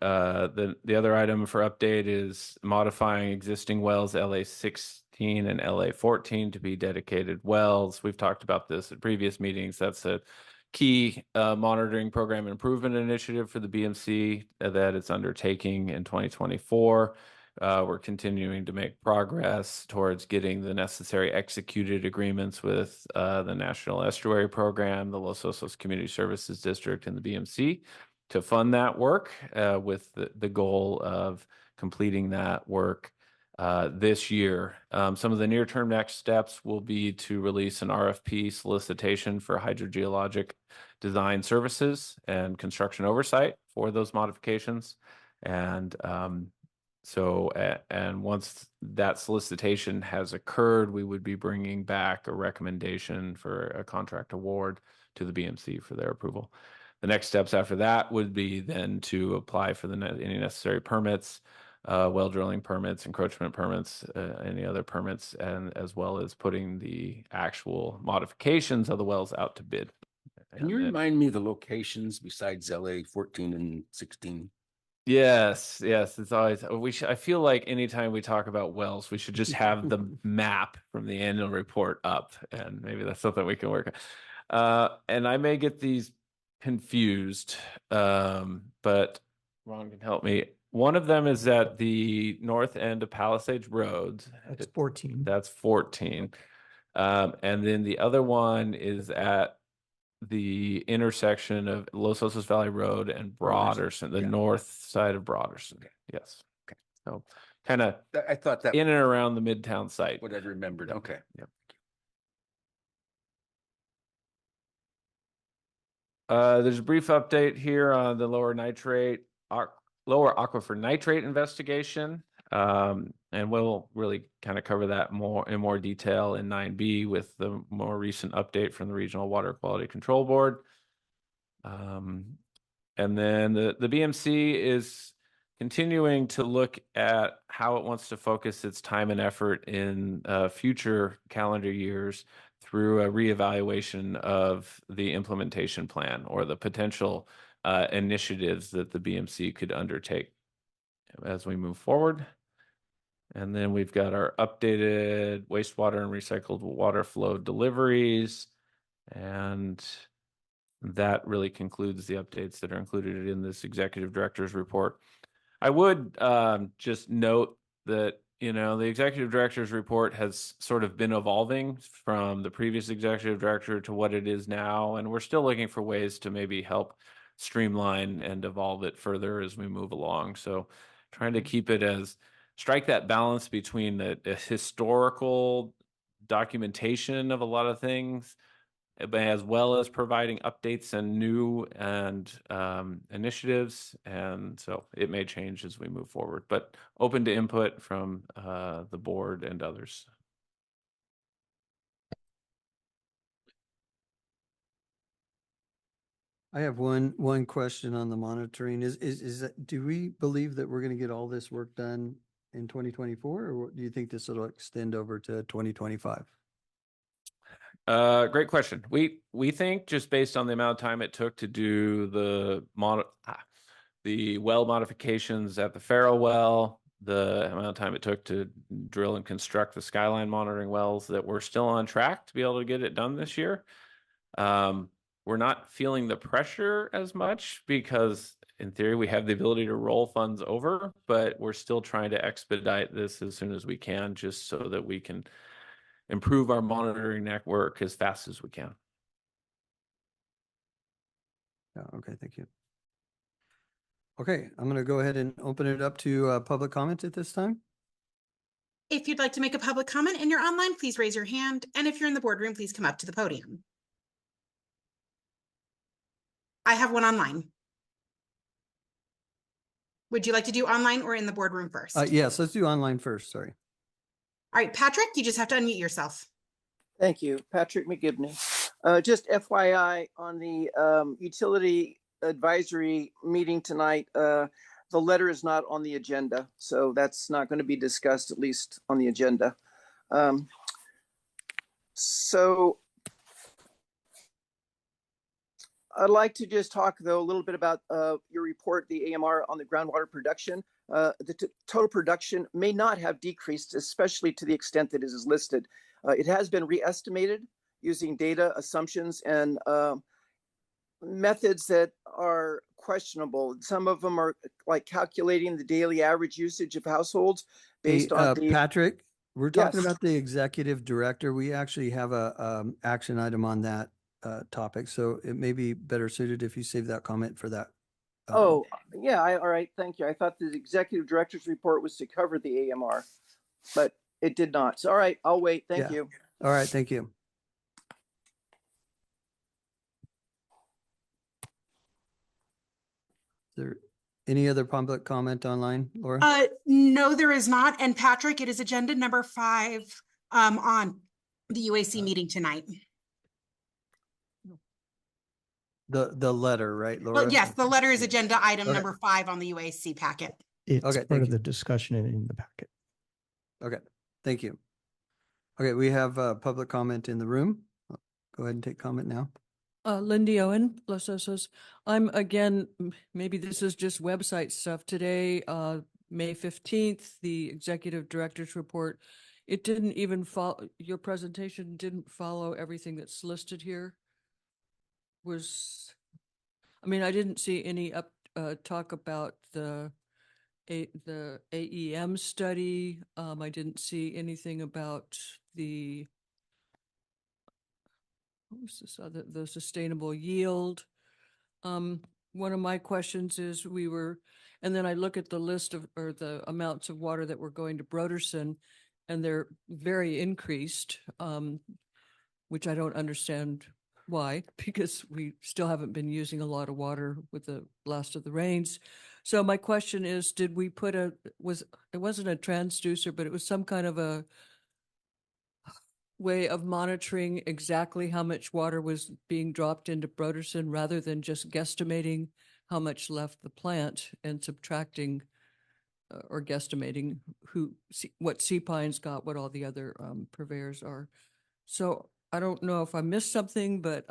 other item for update is modifying existing wells LA 16 and LA 14 to be dedicated wells. We've talked about this at previous meetings. That's a key monitoring program improvement initiative for the BMC that it's undertaking in 2024. We're continuing to make progress towards getting the necessary executed agreements with the National Estuary Program, the Los Osos Community Services District, and the BMC to fund that work with the goal of completing that work this year. Some of the near-term next steps will be to release an RFP solicitation for hydrogeologic design services and construction oversight for those modifications. And once that solicitation has occurred, we would be bringing back a recommendation for a contract award to the BMC for their approval. The next steps after that would be then to apply for any necessary permits, well drilling permits, encroachment permits, any other permits, and as well as putting the actual modifications of the wells out to bid. Can you remind me the locations besides LA 14 and 16? Yes, it's always I feel like anytime we talk about wells, we should just have the map from the annual report up, and maybe that's something we can work on. And I may get these confused, but Ron can help me. One of them is at the north end of Palisades Road. That's 14. That's 14. And then the other one is at the intersection of Los Osos Valley Road and Broderson, the north side of Broderson. Okay. Yes. Okay. So kind of I thought that in and around the Midtown site. what I remembered. Okay. Yep. There's a brief update here on the lower aquifer nitrate investigation. And we'll really kind of cover that in more detail in 9B with the more recent update from the Regional Water Quality Control Board. And then the BMC is continuing to look at how it wants to focus its time and effort in future calendar years through a reevaluation of the implementation plan or the potential initiatives that the BMC could undertake as we move forward. And then we've got our updated wastewater and recycled water flow deliveries. And that really concludes the updates that are included in this executive director's report. I would just note that, you know, the executive director's report has sort of been evolving from the previous executive director to what it is now. And we're still looking for ways to maybe help streamline and evolve it further as we move along. So trying to keep it as strike that balance between the historical documentation of a lot of things, as well as providing updates and new and initiatives. And so it may change as we move forward, but open to input from the board and others. I have one question on the monitoring. Is that, do we believe that we're going to get all this work done in 2024, or do you think this will extend over to 2025? Great question. We think just based on the amount of time it took to do the well modifications at the Farrow well, the amount of time it took to drill and construct the Skyline monitoring wells, that we're still on track to be able to get it done this year. We're not feeling the pressure as much because in theory we have the ability to roll funds over, but we're still trying to expedite this as soon as we can, just so that we can improve our monitoring network as fast as we can. Yeah, okay, thank you. Okay, I'm going to go ahead and open it up to public comment at this time. If you'd like to make a public comment and you're online, please raise your hand. And if you're in the boardroom, please come up to the podium. I have one online. Would you like to do online or in the boardroom first? Yes, let's do online first, sorry. All right, Patrick, you just have to unmute yourself. Thank you, Patrick McGibney. Just FYI on the utility advisory meeting tonight, the letter is not on the agenda, so that's not going to be discussed, at least on the agenda. So I'd like to just talk, though, a little bit about your report, the AMR on the groundwater production. The total production may not have decreased, especially to the extent that it is listed. It has been re-estimated using data, assumptions, and methods that are questionable. Some of them are like calculating the daily average usage of households based on the... Patrick, we're talking Yes. about the executive director. We actually have a action item on that topic, so it may be better suited if you save that comment for that. Oh, yeah, all right, thank you. I thought the executive director's report was to cover the AMR, but it did not. So, all right, I'll wait. Thank Yeah. you. All right, thank you. Is there any other public comment online, Laura? No, there is not. And Patrick, it is agenda number 5 on the UAC meeting tonight. The letter, right, Laura? Well, yes, the letter is agenda item Okay. number 5 on the UAC packet. It's Okay, part thank of you. the discussion in the packet. Okay, thank you. Okay, we have public comment in the room. Go ahead and take comment now. Lindy Owen, Los Osos. I'm again, maybe this is just website stuff. Today, May 15th, the executive director's report, it didn't even follow, your presentation didn't follow everything that's listed here. I didn't see any talk about the AEM study. I didn't see anything about what was this other, the sustainable yield. One of my questions is and then I look at the list of, or the amounts of water that were going to Broderson, and they're very increased, which I don't understand why, because we still haven't been using a lot of water with the last of the rains. So my question is, did we put it wasn't a transducer, but it was some kind of way of monitoring exactly how much water was being dropped into Broderson rather than just guesstimating how much left the plant and subtracting or guesstimating what Sea Pines got, what all the other purveyors are. So I don't know if I missed something, but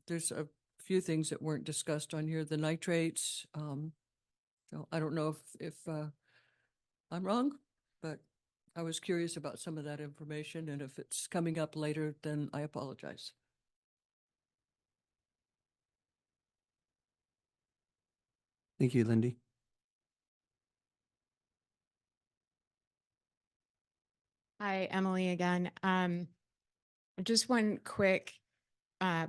there's a few things that weren't discussed on here. The nitrates. So I don't know if I'm wrong, but I was curious about some of that information, and if it's coming up later, then I apologize. Thank you, Lindy. Hi, Emily again. Just one quick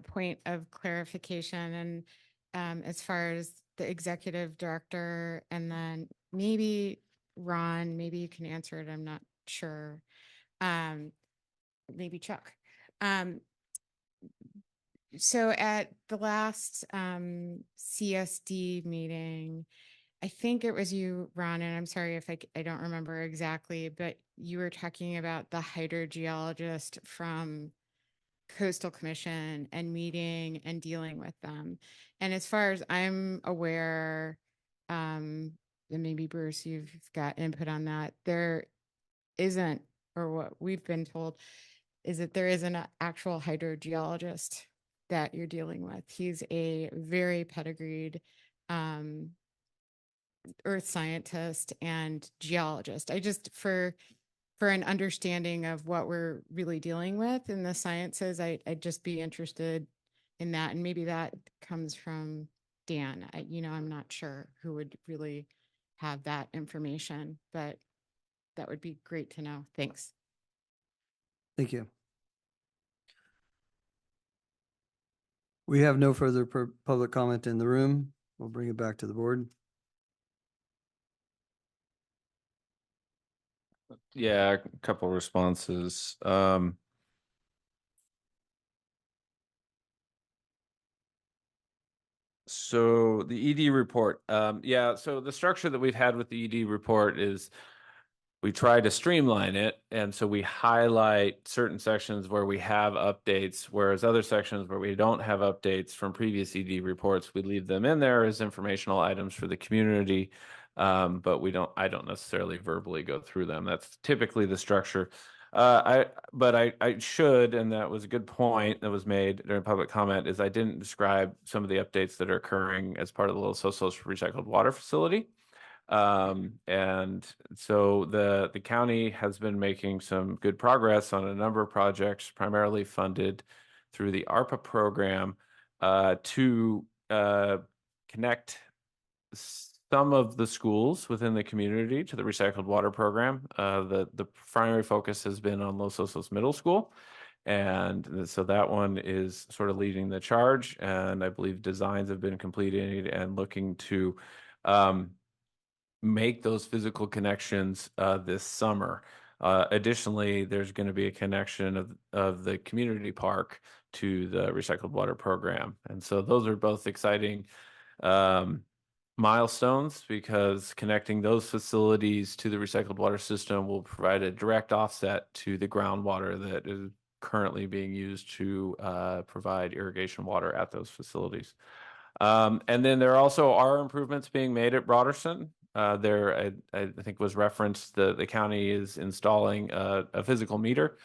point of clarification, and as far as the executive director, and then maybe Ron, maybe you can answer it. I'm not sure. Maybe Chuck. So at the last CSD meeting, I think it was you, Ron, and I'm sorry if I don't remember exactly, but you were talking about the hydrogeologist from Coastal Commission and meeting and dealing with them. And as far as I'm aware, and maybe Bruce, you've got input on that, there isn't, or what we've been told, is that there isn't an actual hydrogeologist that you're dealing with. He's a very pedigreed earth scientist and geologist. I just, for an understanding of what we're really dealing with in the sciences, I'd just be interested in that. And maybe that comes from Dan. I'm not sure who would really have that information, but that would be great to know. Thanks. Thank you. We have no further public comment in the room. We'll bring it back to the board. Yeah, a couple responses. So the ED report, so the structure that we've had with the ED report is we try to streamline it. And so we highlight certain sections where we have updates, whereas other sections where we don't have updates from previous ED reports, we leave them in there as informational items for the community. But I don't necessarily verbally go through them. That's typically the structure. I should, and that was a good point that was made during public comment, is I didn't describe some of the updates that are occurring as part of the Los Osos recycled water facility. And so the county has been making some good progress on a number of projects, primarily funded through the ARPA program, to connect some of the schools within the community to the recycled water program. The primary focus has been on Los Osos Middle School. And so that one is sort of leading the charge. And I believe designs have been completed and looking to make those physical connections this summer. Additionally, there's going to be a connection of the community park to the recycled water program. And so those are both exciting milestones, because connecting those facilities to the recycled water system will provide a direct offset to the groundwater that is currently being used to provide irrigation water at those facilities. And then there also are improvements being made at Broderson. I think was referenced, the county is installing a physical meter.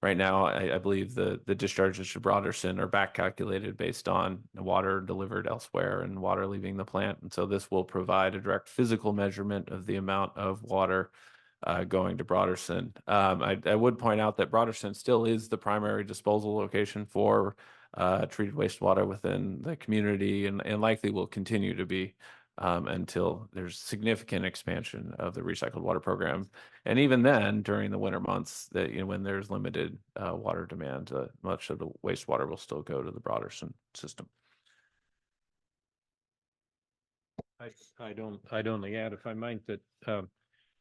Right now, I believe the discharges to Broderson are back calculated based on water delivered elsewhere and water leaving the plant. And so this will provide a direct physical measurement of the amount of water going to Broderson. I would point out that Broderson still is the primary disposal location for treated wastewater within the community, and likely will continue to be until there's significant expansion of the recycled water program. And even then, during the winter months, when there's limited water demand, much of the wastewater will still go to the Broderson system. I'd only add, if I might, that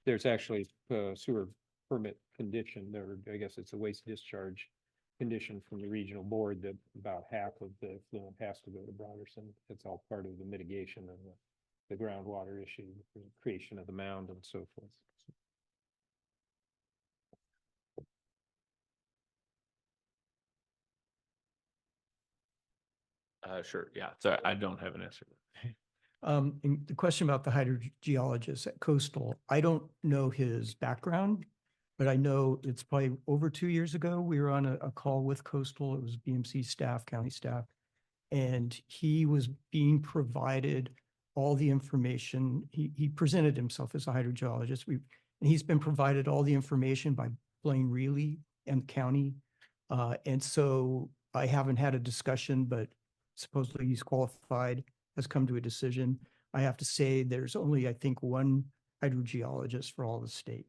there's actually a sewer permit condition there. I guess it's a waste discharge condition from the regional board that about half of the effluent has to go to Broderson. It's all part of the mitigation of the groundwater issue, the creation of the mound and so forth. Sure. Yeah. So I don't have an answer. And the question about the hydrogeologist at Coastal, I don't know his background, but I know it's probably over 2 years ago, we were on a call with Coastal. It was BMC staff, county staff, and he was being provided all the information. He presented himself as a hydrogeologist. And he's been provided all the information by Blaine Reilly and the county. And so I haven't had a discussion, but supposedly he's qualified, has come to a decision. I have to say there's only, I think, one hydrogeologist for all the state.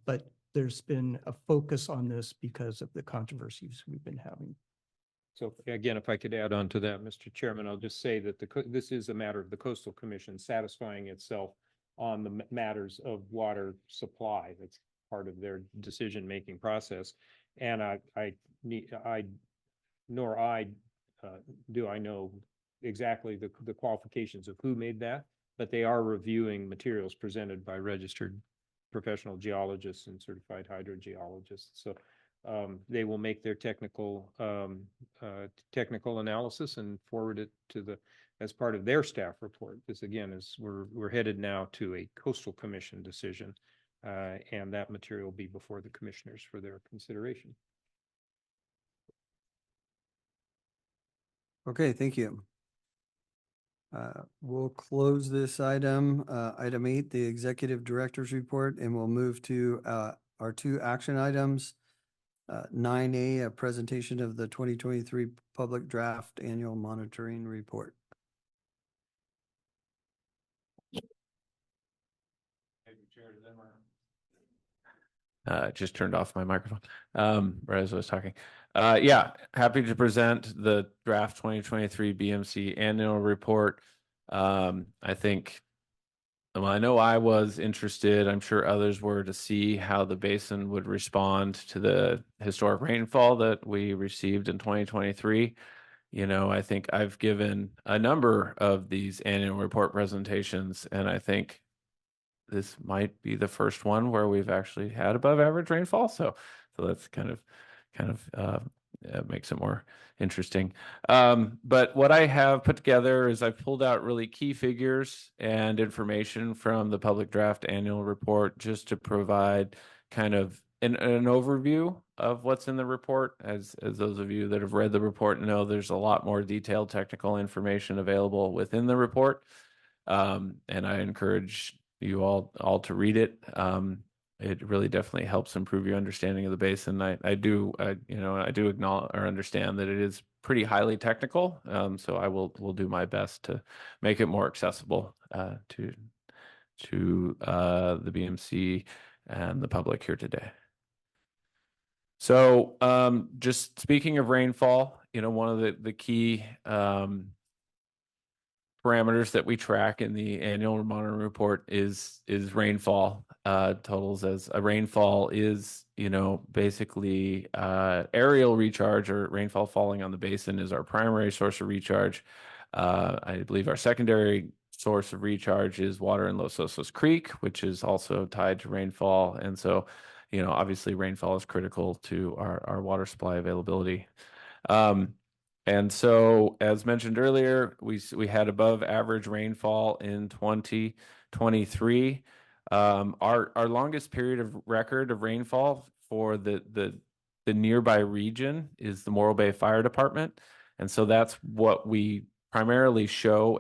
But there's been a focus on this because of the controversies we've been having. So again, if I could add on to that, Mr. Chairman, I'll just say that this is a matter of the Coastal Commission satisfying itself on the matters of water supply. That's part of their decision-making process. And do I know exactly the qualifications of who made that, but they are reviewing materials presented by registered professional geologists and certified hydrogeologists. So they will make their technical analysis and forward it to as part of their staff report. This again is we're headed now to a Coastal Commission decision, and that material will be before the commissioners for their consideration. Okay, thank you. We'll close this item, item 8, the executive director's report, and we'll move to our 2 action items. 9A, a presentation of the 2023 public draft annual monitoring report. Just turned off my microphone right as I was talking. Yeah, happy to present the draft 2023 BMC annual report. I think, well, I know I was interested, I'm sure others were, to see how the basin would respond to the historic rainfall that we received in 2023. You know, I think I've given a number of these annual report presentations, and I think this might be the first one where we've actually had above average rainfall. So that's kind of makes it more interesting. But what I have put together is I've pulled out really key figures and information from the public draft annual report just to provide kind of an overview of what's in the report. As those of you that have read the report know, there's a lot more detailed technical information available within the report. And I encourage you all to read it. It really definitely helps improve your understanding of the basin. I do acknowledge or understand that it is pretty highly technical. So I will do my best to make it more accessible to the BMC and the public here today. So just speaking of rainfall, one of the key parameters that we track in the annual monitoring report is rainfall totals. As a rainfall is, basically aerial recharge, or rainfall falling on the basin is our primary source of recharge. I believe our secondary source of recharge is water in Los Osos Creek, which is also tied to rainfall. And so, obviously rainfall is critical to our water supply availability. And so, as mentioned earlier, we had above average rainfall in 2023. Our longest period of record of rainfall for the nearby region is the Morro Bay Fire Department, and so that's what we primarily show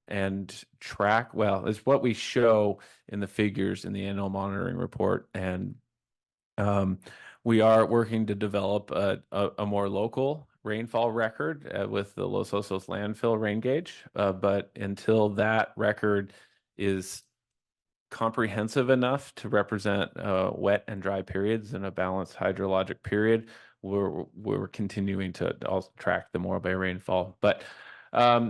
and track. Well, it's what we show in the figures in the annual monitoring report, and we are working to develop a more local rainfall record with the Los Osos landfill rain gauge. But until that record is comprehensive enough to represent wet and dry periods in a balanced hydrologic period, we're continuing to also track the Morro Bay rainfall. But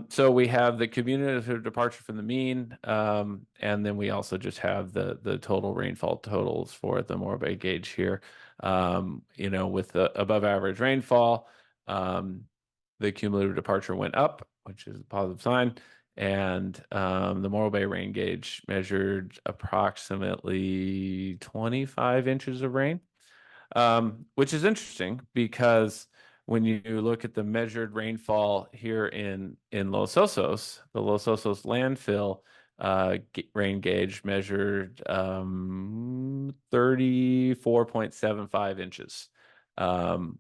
so we have the cumulative departure from the mean, and then we also just have the total rainfall totals for the Morro Bay gauge here. With the above average rainfall, the cumulative departure went up, which is a positive sign, and the Morro Bay rain gauge measured approximately 25 inches of rain, which is interesting because when you look at the measured rainfall here in Los Osos, the Los Osos landfill rain gauge measured 34.75 inches,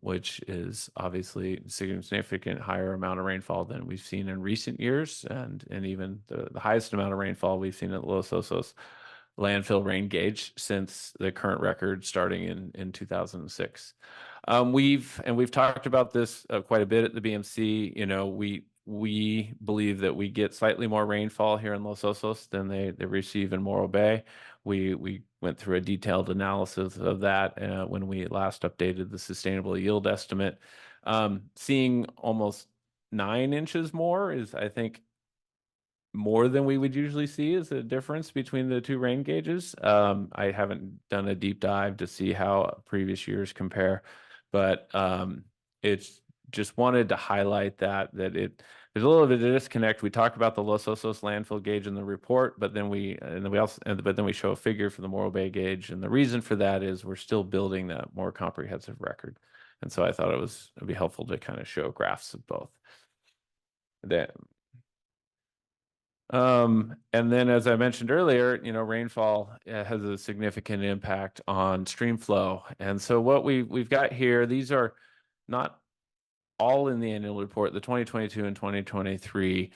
which is obviously significant higher amount of rainfall than we've seen in recent years, and even the highest amount of rainfall we've seen at Los Osos landfill rain gauge since the current record starting in 2006. We've talked about this quite a bit at the BMC. You know, we believe that we get slightly more rainfall here in Los Osos than they receive in Morro Bay. We went through a detailed analysis of that when we last updated the sustainable yield estimate. Seeing almost 9 inches more is, I think, more than we would usually see as a difference between the two rain gauges. I haven't done a deep dive to see how previous years compare, but it's just wanted to highlight that there's a little bit of disconnect. We talk about the Los Osos landfill gauge in the report, but then we show a figure for the Morro Bay gauge, and the reason for that is we're still building that more comprehensive record, and so I thought it'd be helpful to kind of show graphs of both. And then, as I mentioned earlier, you know, rainfall has a significant impact on stream flow. And so what we've got here, these are not all in the annual report, the 2022 and 2023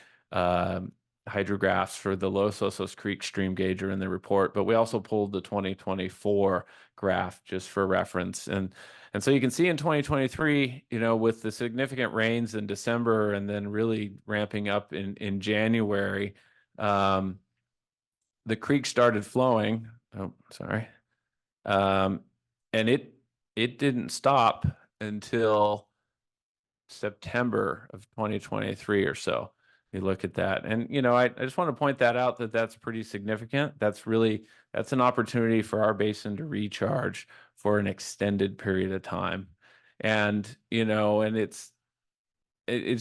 hydrographs for the Los Osos Creek stream gauge are in the report, but we also pulled the 2024 graph just for reference. And so you can see in 2023, you know, with the significant rains in December and then really ramping up in January, the creek started flowing. Oh, sorry. And it didn't stop until September of 2023 or so. You look at that, and you know, I just want to point that out, that's pretty significant. That's an opportunity for our basin to recharge for an extended period of time. And you know, and it's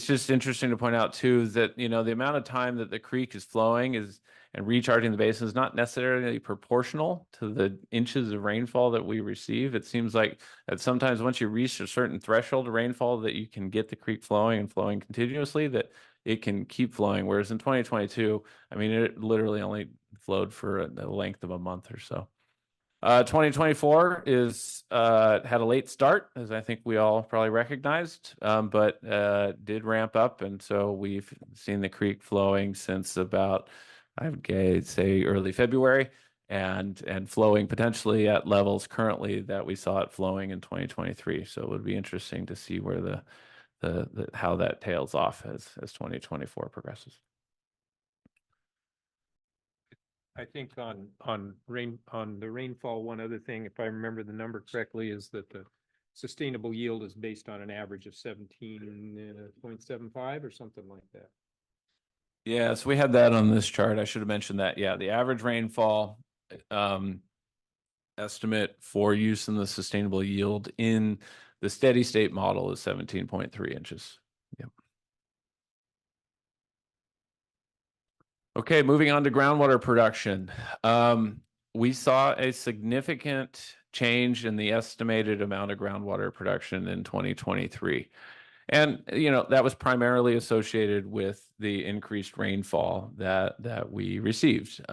just interesting to point out too that, you know, the amount of time that the creek is flowing and recharging the basin is not necessarily proportional to the inches of rainfall that we receive. It seems like that sometimes once you reach a certain threshold of rainfall that you can get the creek flowing and flowing continuously, that it can keep flowing. Whereas in 2022, I mean, it literally only flowed for a length of a month or so. 2024 had a late start, as I think we all probably recognized, but did ramp up, and so we've seen the creek flowing since about, I would say, early February, and flowing potentially at levels currently that we saw it flowing in 2023. So it would be interesting to see where how that tails off as 2024 progresses. I think on the rainfall, one other thing, if I remember the number correctly, is that the sustainable yield is based on an average of 17.75 or something like that. Yeah, so we had that on this chart. I should have mentioned that. Yeah, the average rainfall estimate for use in the sustainable yield in the steady state model is 17.3 inches. Yep. Okay, moving on to groundwater production. We saw a significant change in the estimated amount of groundwater production in 2023. And, you know, that was primarily associated with the increased rainfall that we received.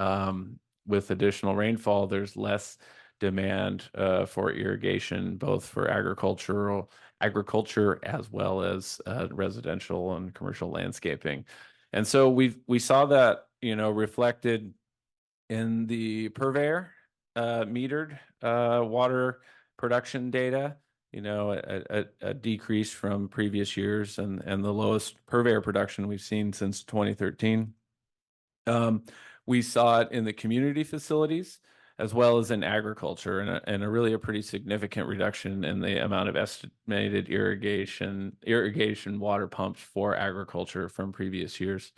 With additional rainfall, there's less demand for irrigation, both for agriculture as well as residential and commercial landscaping. And so we saw that, you know, reflected in the purveyor metered water production data, you know, a decrease from previous years and the lowest purveyor production we've seen since 2013. We saw it in the community facilities as well as in agriculture, and a really pretty significant reduction in the amount of estimated irrigation water pumped for agriculture from previous years.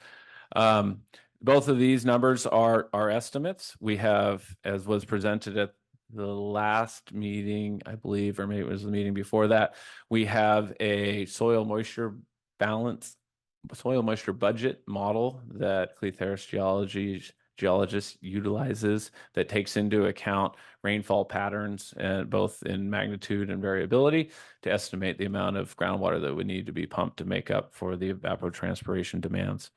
Both of these numbers are estimates. We have, as was presented at the last meeting, I believe, or maybe it was the meeting before that, we have a soil moisture budget model that Cleith Harris Geology geologist utilizes that takes into account rainfall patterns and both in magnitude and variability to estimate the amount of groundwater that would need to be pumped to make up for the evapotranspiration demands.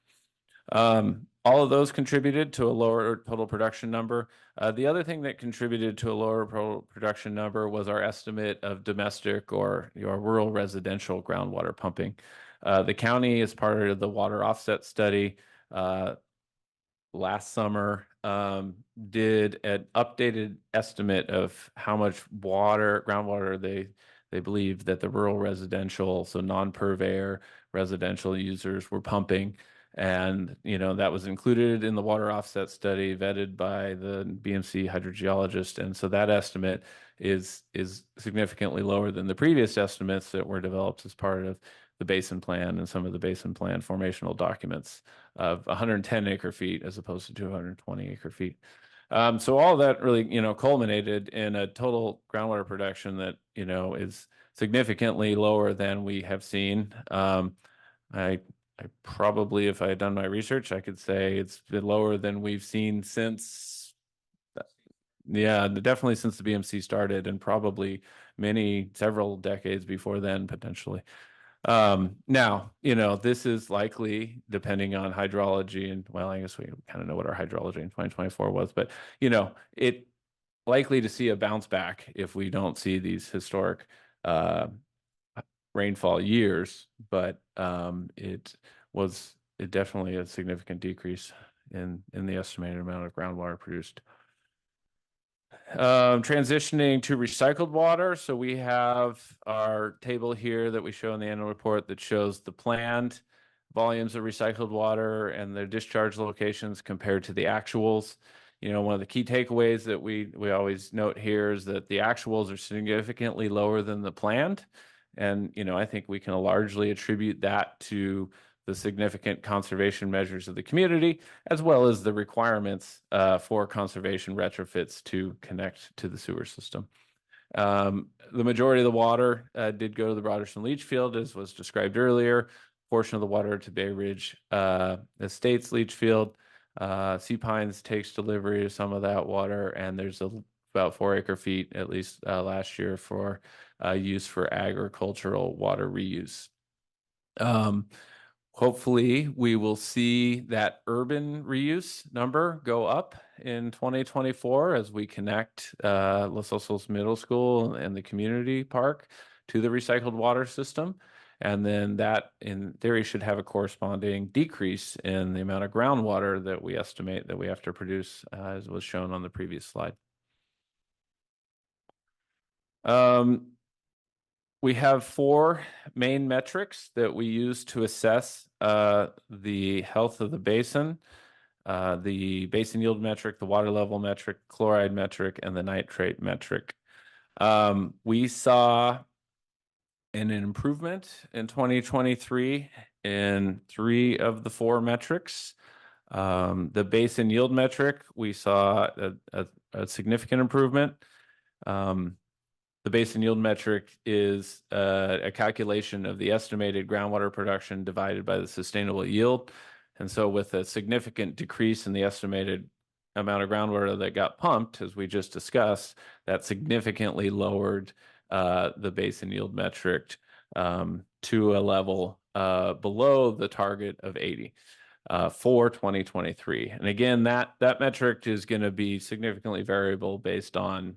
All of those contributed to a lower total production number. The other thing that contributed to a lower production number was our estimate of domestic or rural residential groundwater pumping. The county, as part of the water offset study, last summer did an updated estimate of how much groundwater they believe that the rural residential, so non-purveyor residential users were pumping. And, that was included in the water offset study vetted by the BMC hydrogeologist. And so that estimate is significantly lower than the previous estimates that were developed as part of the basin plan and some of the basin plan formational documents of 110 acre feet as opposed to 220 acre feet. So all that really, culminated in a total groundwater production that, is significantly lower than we have seen. I probably, if I had done my research, I could say it's been lower than we've seen since, definitely since the BMC started, and probably several decades before then, potentially. Now, this is likely, depending on hydrology, and well, I guess we kind of know what our hydrology in 2024 was, but, it likely to see a bounce back if we don't see these historic rainfall years, but it was definitely a significant decrease in the estimated amount of groundwater produced. Transitioning to recycled water. So we have our table here that we show in the annual report that shows the planned volumes of recycled water and their discharge locations compared to the actuals. One of the key takeaways that we always note here is that the actuals are significantly lower than the planned. And, I think we can largely attribute that to the significant conservation measures of the community, as well as the requirements for conservation retrofits to connect to the sewer system. The majority of the water did go to the Broderson leach field, as was described earlier. Portion of the water to Bay Ridge Estates leach field. Sea Pines takes delivery of some of that water, and there's about 4 acre feet, at least last year, for use for agricultural water reuse. Hopefully, we will see that urban reuse number go up in 2024 as we connect Los Osos Middle School and the community park to the recycled water system. And then that, in theory, should have a corresponding decrease in the amount of groundwater that we estimate that we have to produce, as was shown on the previous slide. We have 4 main metrics that we use to assess the health of the basin: the basin yield metric, the water level metric, chloride metric, and the nitrate metric. We saw an improvement in 2023 in 3 of the 4 metrics. The basin yield metric, we saw a significant improvement. The basin yield metric is a calculation of the estimated groundwater production divided by the sustainable yield. And so with a significant decrease in the estimated amount of groundwater that got pumped, as we just discussed, that significantly lowered the basin yield metric to a level below the target of 80 for 2023. And again, that metric is going to be significantly variable based on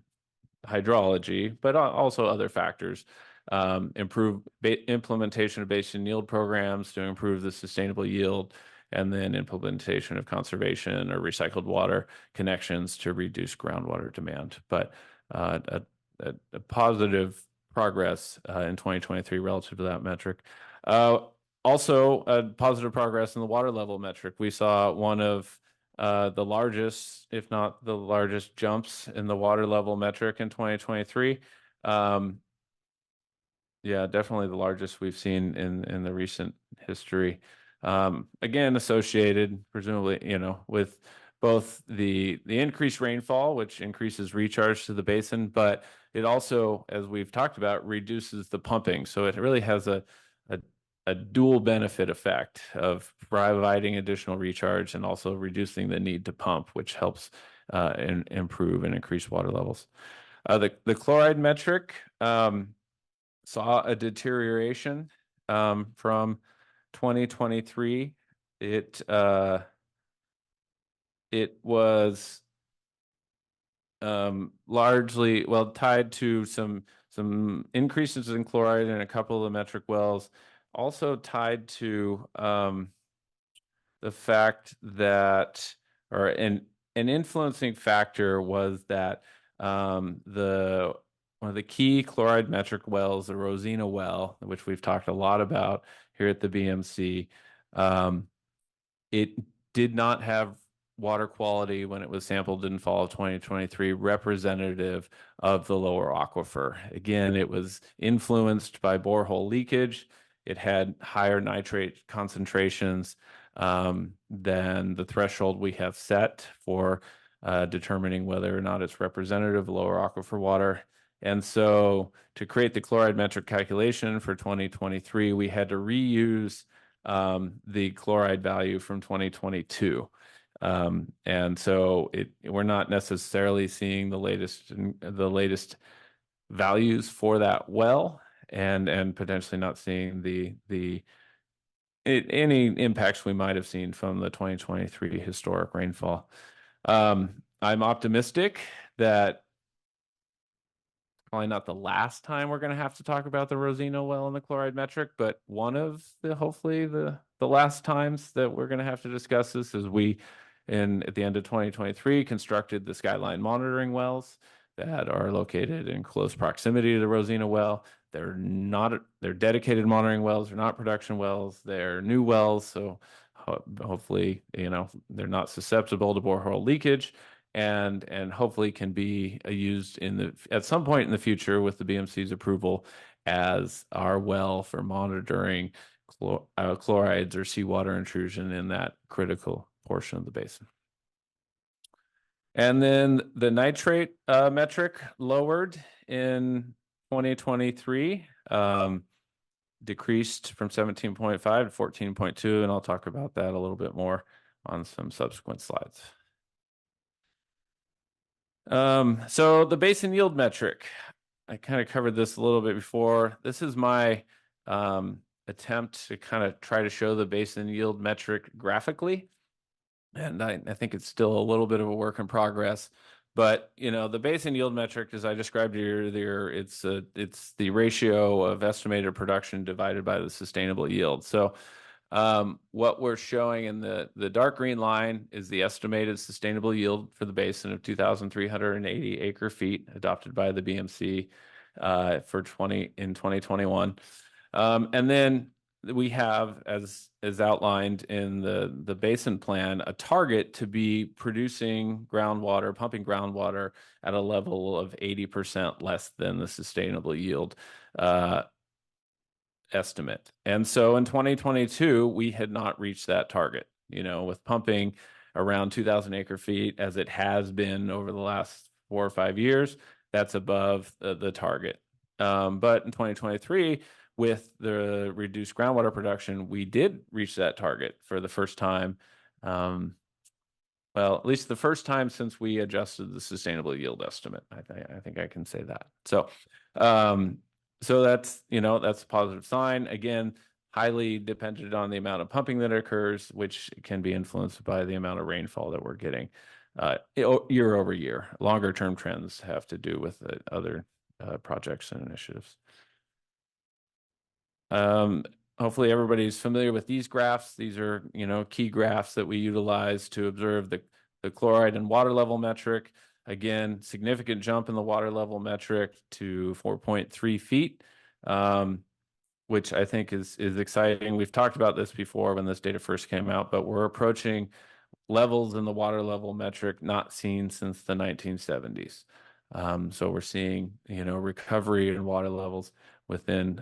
hydrology, but also other factors. Implementation of basin yield programs to improve the sustainable yield, and then implementation of conservation or recycled water connections to reduce groundwater demand. But a positive progress in 2023 relative to that metric. Also, a positive progress in the water level metric. We saw one of the largest, if not the largest, jumps in the water level metric in 2023. Definitely the largest we've seen in the recent history. Again, associated presumably, with both the increased rainfall, which increases recharge to the basin, but it also, as we've talked about, reduces the pumping. So it really has a a dual benefit effect of providing additional recharge and also reducing the need to pump, which helps improve and increase water levels. The chloride metric saw a deterioration from 2023. It was largely tied to some increases in chloride in a couple of the metric wells, also tied to the fact that, or an influencing factor was that one of the key chloride metric wells, the Rosina well, which we've talked a lot about here at the BMC, it did not have water quality when it was sampled in fall of 2023 representative of the lower aquifer. Again, it was influenced by borehole leakage. It had higher nitrate concentrations than the threshold we have set for determining whether or not it's representative of lower aquifer water. And so to create the chloride metric calculation for 2023, we had to reuse the chloride value from 2022. And so we're not necessarily seeing the latest values for that well, and potentially not seeing any impacts we might have seen from the 2023 historic rainfall. I'm optimistic that probably not the last time we're going to have to talk about the Rosina well and the chloride metric, but one of hopefully the last times that we're going to have to discuss this is at the end of 2023, constructed the Skyline monitoring wells that are located in close proximity to the Rosina well. They're dedicated monitoring wells. They're not production wells. They're new wells. So hopefully, they're not susceptible to borehole leakage, and hopefully can be used at some point in the future with the BMC's approval as our well for monitoring chlorides or seawater intrusion in that critical portion of the basin. And then the nitrate metric lowered in 2023, decreased from 17.5 to 14.2, and I'll talk about that a little bit more on some subsequent slides. So the basin yield metric, I kind of covered this a little bit before. This is my attempt to kind of try to show the basin yield metric graphically. And I think it's still a little bit of a work in progress. But, the basin yield metric, as I described earlier, it's the ratio of estimated production divided by the sustainable yield. So what we're showing in the dark green line is the estimated sustainable yield for the basin of 2,380 acre feet adopted by the BMC in 2021. And then we have, as outlined in the basin plan, a target to be producing groundwater, pumping groundwater at a level of 80% less than the sustainable yield estimate. And so in 2022, we had not reached that target, with pumping around 2,000 acre feet as it has been over the last 4 or 5 years. That's above the target. But in 2023, with the reduced groundwater production, we did reach that target for the first time. At least the first time since we adjusted the sustainable yield estimate. I think I can say that. So, that's a positive sign. Again, highly dependent on the amount of pumping that occurs, which can be influenced by the amount of rainfall that we're getting year over year. Longer term trends have to do with other projects and initiatives. Hopefully everybody's familiar with these graphs. These are, key graphs that we utilize to observe the chloride and water level metric. Again, significant jump in the water level metric to 4.3 feet, which I think is exciting. We've talked about this before when this data first came out, but we're approaching levels in the water level metric not seen since the 1970s. So we're seeing, recovery in water levels within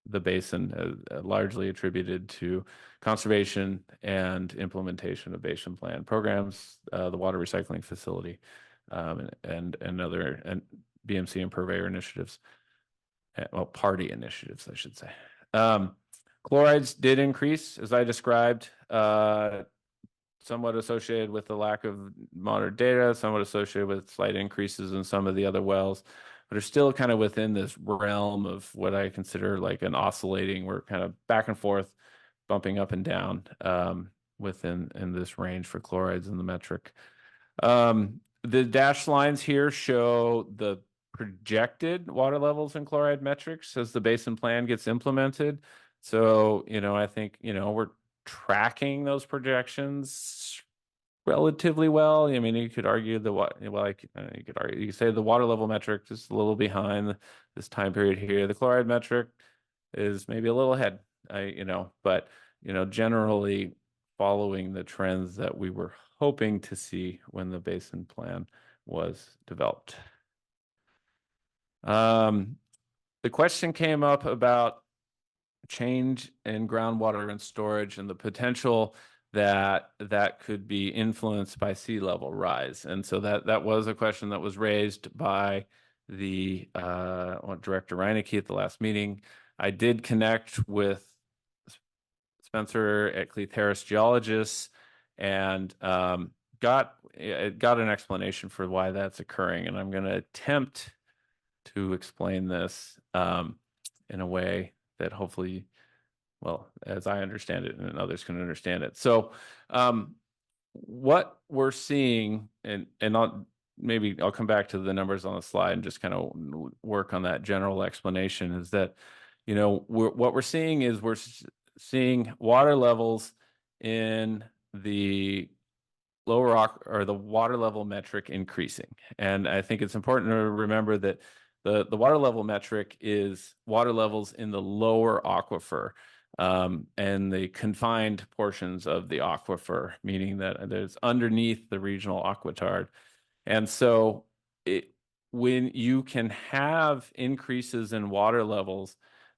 the basin, largely attributed to conservation and implementation of basin plan programs, the water recycling facility, and other BMC and purveyor initiatives, party initiatives, I should say. Chlorides did increase, as I described, somewhat associated with the lack of modern data, somewhat associated with slight increases in some of the other wells, but are still kind of within this realm of what I consider like an oscillating. We're kind of back and forth, bumping up and down within this range for chlorides in the metric. The dashed lines here show the projected water levels in chloride metrics as the basin plan gets implemented. So, I think, we're tracking those projections relatively well. I mean, you could argue you could say the water level metric is a little behind this time period here. The chloride metric is maybe a little ahead, but generally following the trends that we were hoping to see when the basin plan was developed. The question came up about change in groundwater and storage and the potential that could be influenced by sea level rise. And so that was a question that was raised by the Director Reinecke at the last meeting. I did connect with Spencer at Cleeth Harris Geologists and got an explanation for why that's occurring. And I'm going to attempt to explain this in a way that hopefully, well, as I understand it and others can understand it. So what we're seeing, and I'll come back to the numbers on the slide and just kind of work on that general explanation, is that, what we're seeing is we're seeing water levels in the lower rock or the water level metric increasing. And I think it's important to remember that the water level metric is water levels in the lower aquifer and the confined portions of the aquifer, meaning that there's underneath the regional aquitard. And so when you can have increases in water levels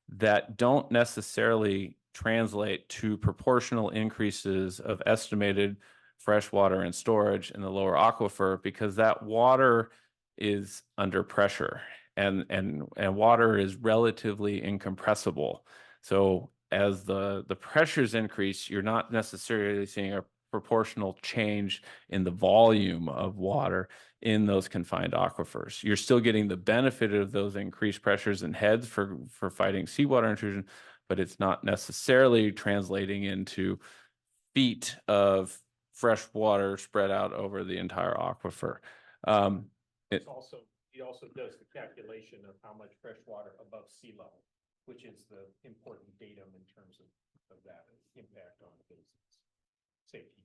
that don't necessarily translate to proportional increases of estimated fresh water and storage in the lower aquifer, because that water is under pressure and water is relatively incompressible. So as the pressures increase, you're not necessarily seeing a proportional change in the volume of water in those confined aquifers. You're still getting the benefit of those increased pressures and heads for fighting seawater intrusion, but it's not necessarily translating into feet of fresh water spread out over the entire aquifer. He also does the calculation of how much fresh water above sea level, which is the important datum in terms of that impact on basin's safety.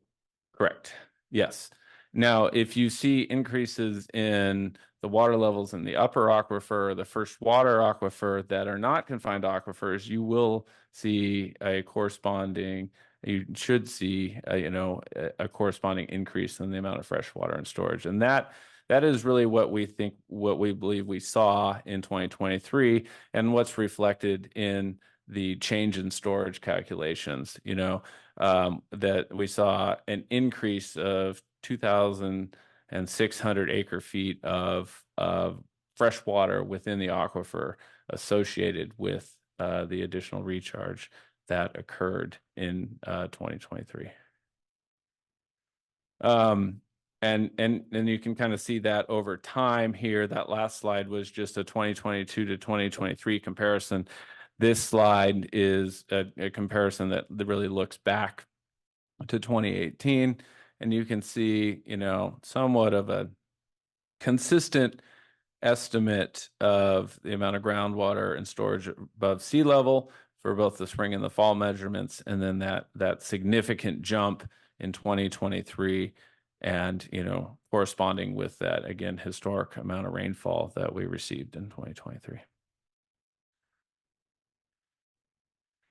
Correct. Yes. Now, if you see increases in the water levels in the upper aquifer, the first water aquifer that are not confined aquifers, you will see you should see a corresponding increase in the amount of fresh water and storage. And that is really what we believe we saw in 2023 and what's reflected in the change in storage calculations, that we saw an increase of 2,600 acre feet of fresh water within the aquifer associated with the additional recharge that occurred in 2023. And you can kind of see that over time here. That last slide was just a 2022 to 2023 comparison. This slide is a comparison that really looks back to 2018, and you can see, somewhat of a consistent estimate of the amount of groundwater and storage above sea level for both the spring and the fall measurements, and then that significant jump in 2023, and corresponding with that, again, historic amount of rainfall that we received in 2023.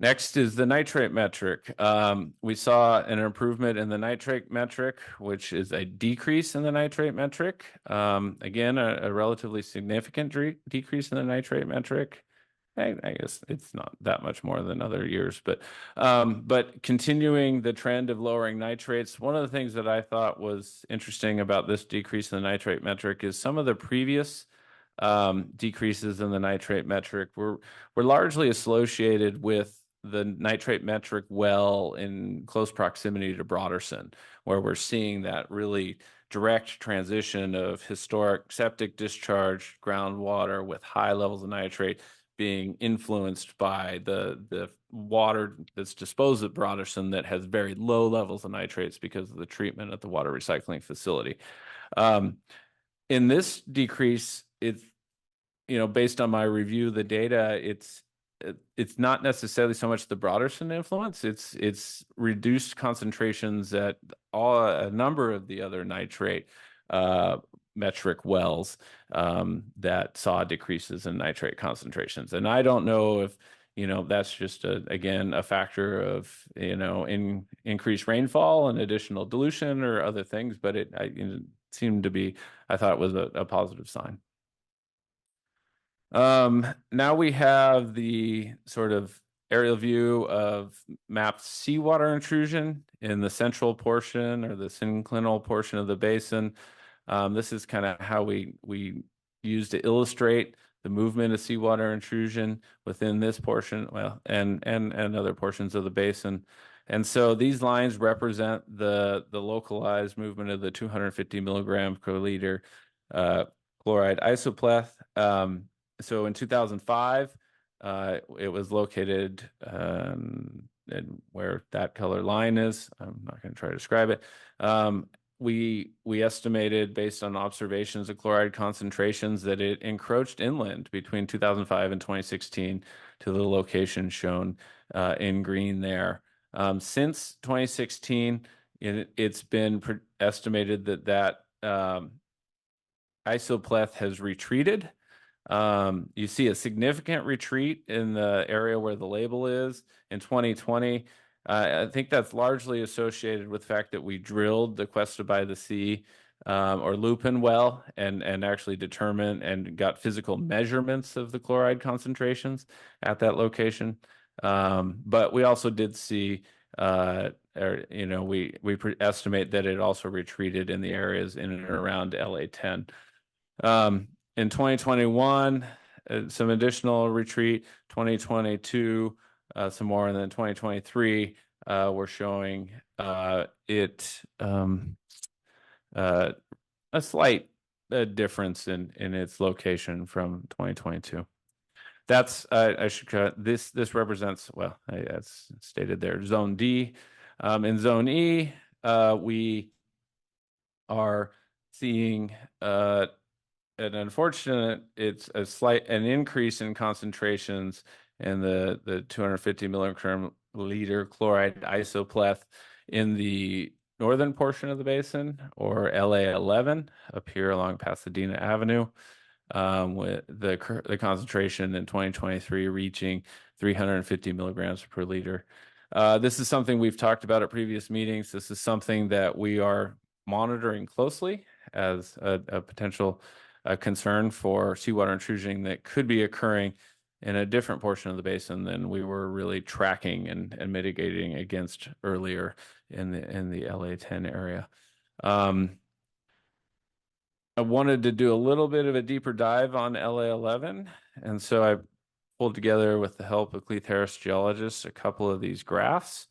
Next is the nitrate metric. We saw an improvement in the nitrate metric, which is a decrease in the nitrate metric. Again, a relatively significant decrease in the nitrate metric. I guess it's not that much more than other years, but continuing the trend of lowering nitrates. One of the things that I thought was interesting about this decrease in the nitrate metric is some of the previous decreases in the nitrate metric were largely associated with the nitrate metric well in close proximity to Broderson, where we're seeing that really direct transition of historic septic discharge groundwater with high levels of nitrate being influenced by the water that's disposed at Broderson that has very low levels of nitrates because of the treatment at the water recycling facility. In this decrease, it's, based on my review of the data, it's not necessarily so much the Broderson influence. It's reduced concentrations at a number of the other nitrate metric wells that saw decreases in nitrate concentrations. And I don't know if that's just again a factor of increased rainfall and additional dilution or other things, but it seemed to be, I thought it was a positive sign. Now we have the sort of aerial view of mapped seawater intrusion in the central portion or the synclinal portion of the basin. This is kind of how we use to illustrate the movement of seawater intrusion within this portion, well, and other portions of the basin. And so these lines represent the localized movement of the 250 milligrams per liter chloride isopleth. So in 2005, it was located and where that color line is. I'm not going to try to describe it. We estimated, based on observations of chloride concentrations, that it encroached inland between 2005 and 2016 to the location shown in green there. Since 2016, it's been estimated that isopleth has retreated. You see a significant retreat in the area where the label is in 2020. I think that's largely associated with the fact that we drilled the Cuesta by the Sea or Lupin well and actually determined and got physical measurements of the chloride concentrations at that location. But we also did see, we estimate that it also retreated in the areas in and around LA10. In 2021, some additional retreat. 2022, some more, and then 2023, we're showing it a slight difference in its location from 2022. That's I should this represents, well, as stated there, Zone D. In Zone E, we are seeing an unfortunate, it's an increase in concentrations in the 250 milligram liter chloride isopleth in the northern portion of the basin, or LA11, up here along Pasadena Avenue, with the concentration in 2023 reaching 350 milligrams per liter. This is something we've talked about at previous meetings. This is something that we are monitoring closely as a potential concern for seawater intrusion that could be occurring in a different portion of the basin than we were really tracking and mitigating against earlier in the LA10 area. I wanted to do a little bit of a deeper dive on LA11, and so I pulled together, with the help of Cleith Harris geologists, a couple of these graphs.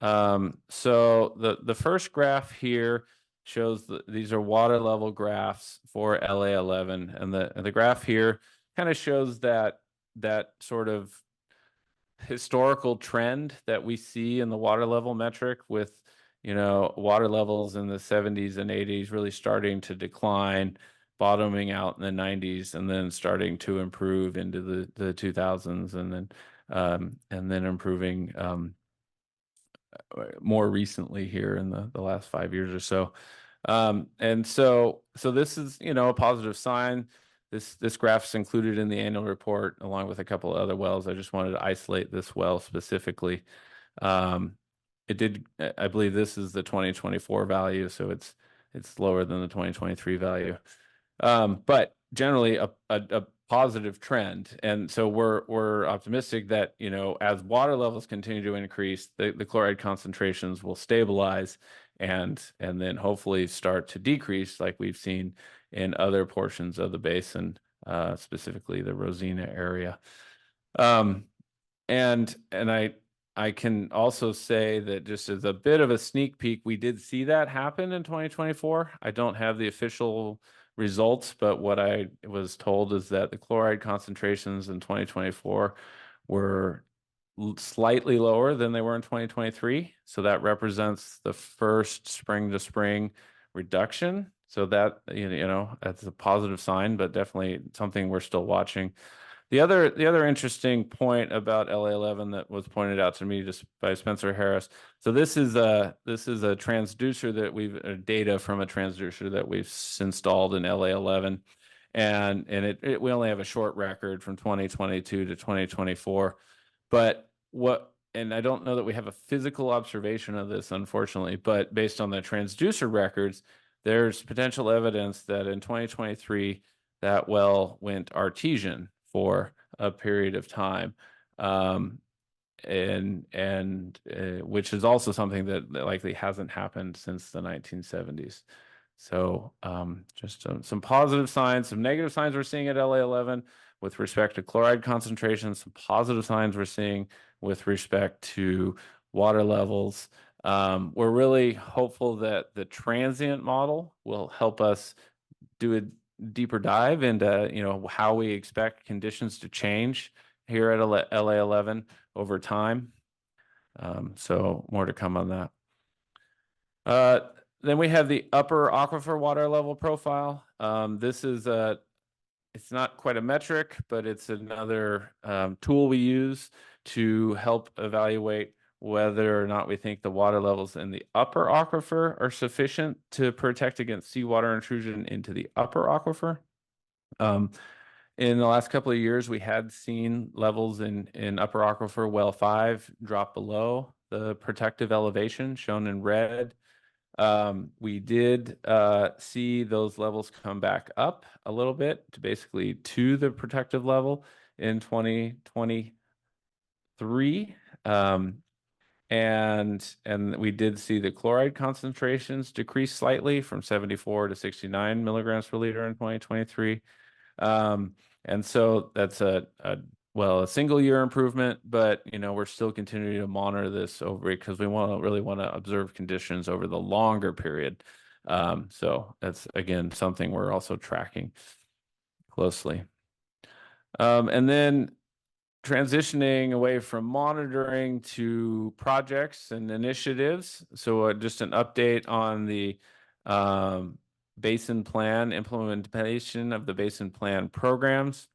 So the first graph here shows these are water level graphs for LA11, and the graph here kind of shows that sort of historical trend that we see in the water level metric, with water levels in the 70s and 80s really starting to decline, bottoming out in the 90s, and then starting to improve into the 2000s, and then improving more recently here in the last 5 years or so. And so this is, a positive sign. This graph is included in the annual report along with a couple of other wells. I just wanted to isolate this well specifically. I believe this is the 2024 value, so it's lower than the 2023 value. But generally a positive trend. And so we're optimistic that, as water levels continue to increase, the chloride concentrations will stabilize and then hopefully start to decrease, like we've seen in other portions of the basin, specifically the Rosina area. And I can also say that just as a bit of a sneak peek, we did see that happen in 2024. I don't have the official results, but what I was told is that the chloride concentrations in 2024 were slightly lower than they were in 2023. So that represents the first spring to spring reduction. So that, that's a positive sign, but definitely something we're still watching. The other interesting point about LA11 that was pointed out to me just by Spencer Harris. So this is a transducer that data from a transducer that we've installed in LA11, and we only have a short record from 2022 to 2024, but and I don't know that we have a physical observation of this, unfortunately, but based on the transducer records, there's potential evidence that in 2023 that well went artesian for a period of time, which is also something that likely hasn't happened since the 1970s. So just some positive signs, some negative signs we're seeing at LA11 with respect to chloride concentrations, some positive signs we're seeing with respect to water levels. We're really hopeful that the transient model will help us do a deeper dive into how we expect conditions to change here at LA11 over time. So more to come on that. Then we have the upper aquifer water level profile. This is it's not quite a metric, but it's another tool we use to help evaluate whether or not we think the water levels in the upper aquifer are sufficient to protect against seawater intrusion into the upper aquifer. In the last couple of years, we had seen levels in upper aquifer well 5 drop below the protective elevation shown in red. We did see those levels come back up a little bit to basically to the protective level in 2023. And we did see the chloride concentrations decrease slightly from 74 to 69 milligrams per liter in 2023. And so that's a single year improvement, but we're still continuing to monitor this because we really want to observe conditions over the longer period. So that's again something we're also tracking closely. And then transitioning away from monitoring to projects and initiatives. So just an update on the basin plan implementation of the basin plan programs.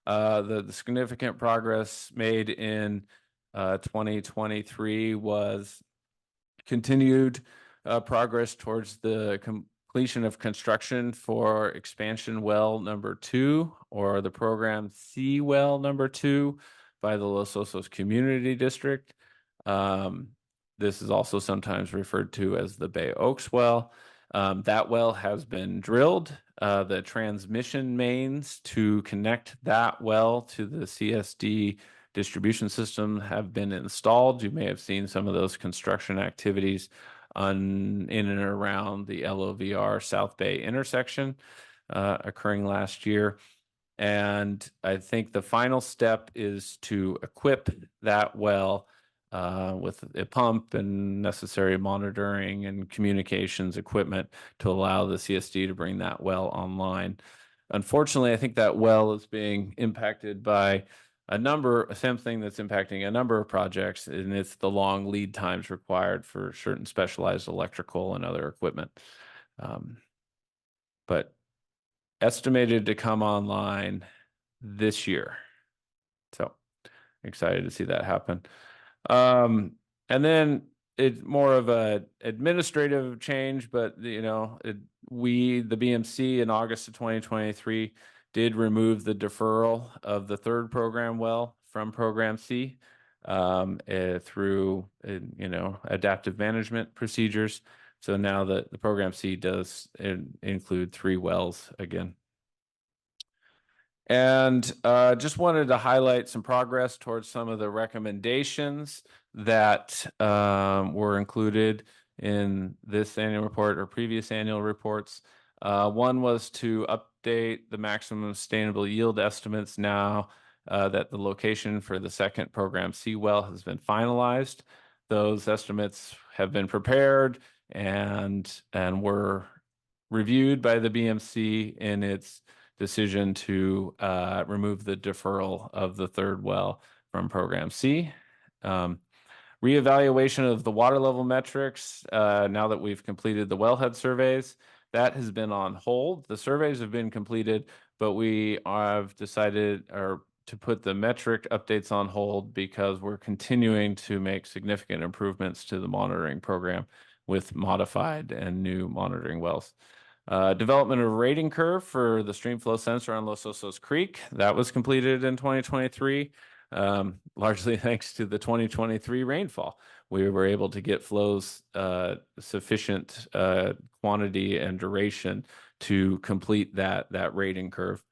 The significant progress made in 2023 was continued progress towards the completion of construction for expansion well number 2, or the program C well number 2 by the Los Osos Community District. This is also sometimes referred to as the Bay Oaks well. That well has been drilled. The transmission mains to connect that well to the CSD distribution system have been installed. You may have seen some of those construction activities in and around the LOVR South Bay intersection occurring last year. And I think the final step is to equip that well with a pump and necessary monitoring and communications equipment to allow the CSD to bring that well online. Unfortunately, I think that well is being impacted by something that's impacting a number of projects, and it's the long lead times required for certain specialized electrical and other equipment. But estimated to come online this year. So excited to see that happen. And then it's more of a administrative change, but the BMC in August of 2023 did remove the deferral of the third program well from program C through adaptive management procedures. So now the program C does include 3 wells again. And just wanted to highlight some progress towards some of the recommendations that were included in this annual report or previous annual reports. One was to update the maximum sustainable yield estimates now that the location for the second Program C well has been finalized. Those estimates have been prepared and were reviewed by the BMC in its decision to remove the deferral of the third well from Program C. Reevaluation of the water level metrics, now that we've completed the wellhead surveys, that has been on hold. The surveys have been completed, but we have decided to put the metric updates on hold because we're continuing to make significant improvements to the monitoring program with modified and new monitoring wells. Development of a rating curve for the stream flow sensor on Los Osos Creek, that was completed in 2023. Largely thanks to the 2023 rainfall. We were able to get flows sufficient quantity and duration to complete that rating curve.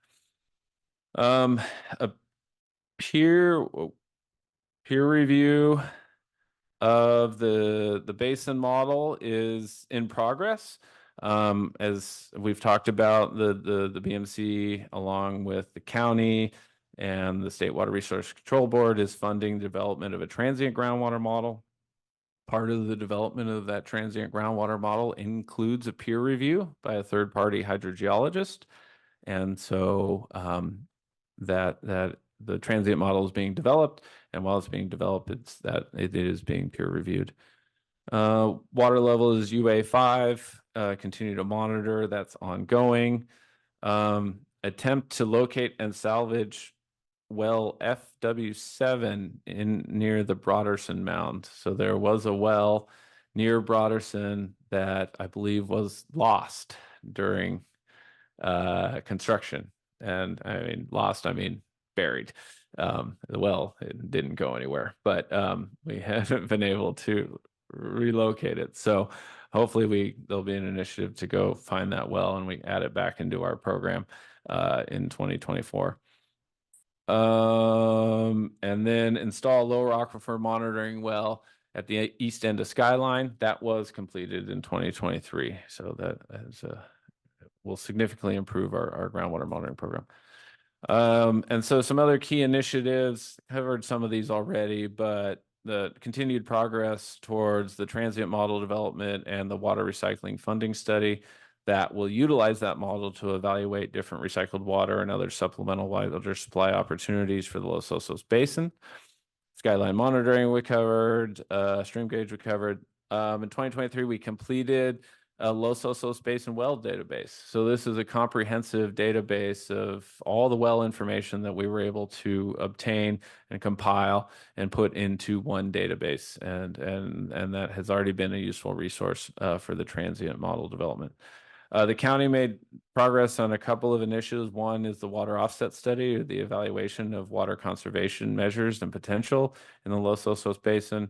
A peer review of the basin model is in progress. As we've talked about, the BMC along with the county and the State Water Resource Control Board is funding the development of a transient groundwater model. Part of the development of that transient groundwater model includes a peer review by a third-party hydrogeologist. And so that the transient model is being developed, and while it's being developed, it is being peer reviewed. Water level is UA5, continue to monitor, that's ongoing. Attempt to locate and salvage well FW7 near the Broderson Mound. So there was a well near Broderson that I believe was lost during construction. And I mean, lost, I mean buried. The well, it didn't go anywhere, but we haven't been able to relocate it. So hopefully there'll be an initiative to go find that well and we add it back into our program in 2024. And then install lower aquifer monitoring well at the east end of Skyline. That was completed in 2023. So that will significantly improve our groundwater monitoring program. And so some other key initiatives, covered some of these already, but the continued progress towards the transient model development and the water recycling funding study that will utilize that model to evaluate different recycled water and other supplemental water supply opportunities for the Los Osos Basin. Skyline monitoring we covered, stream gauge we covered. In 2023, we completed a Los Osos Basin well database. So this is a comprehensive database of all the well information that we were able to obtain and compile and put into one database. And that has already been a useful resource for the transient model development. The county made progress on a couple of initiatives. One is the water offset study, or the evaluation of water conservation measures and potential in the Los Osos Basin.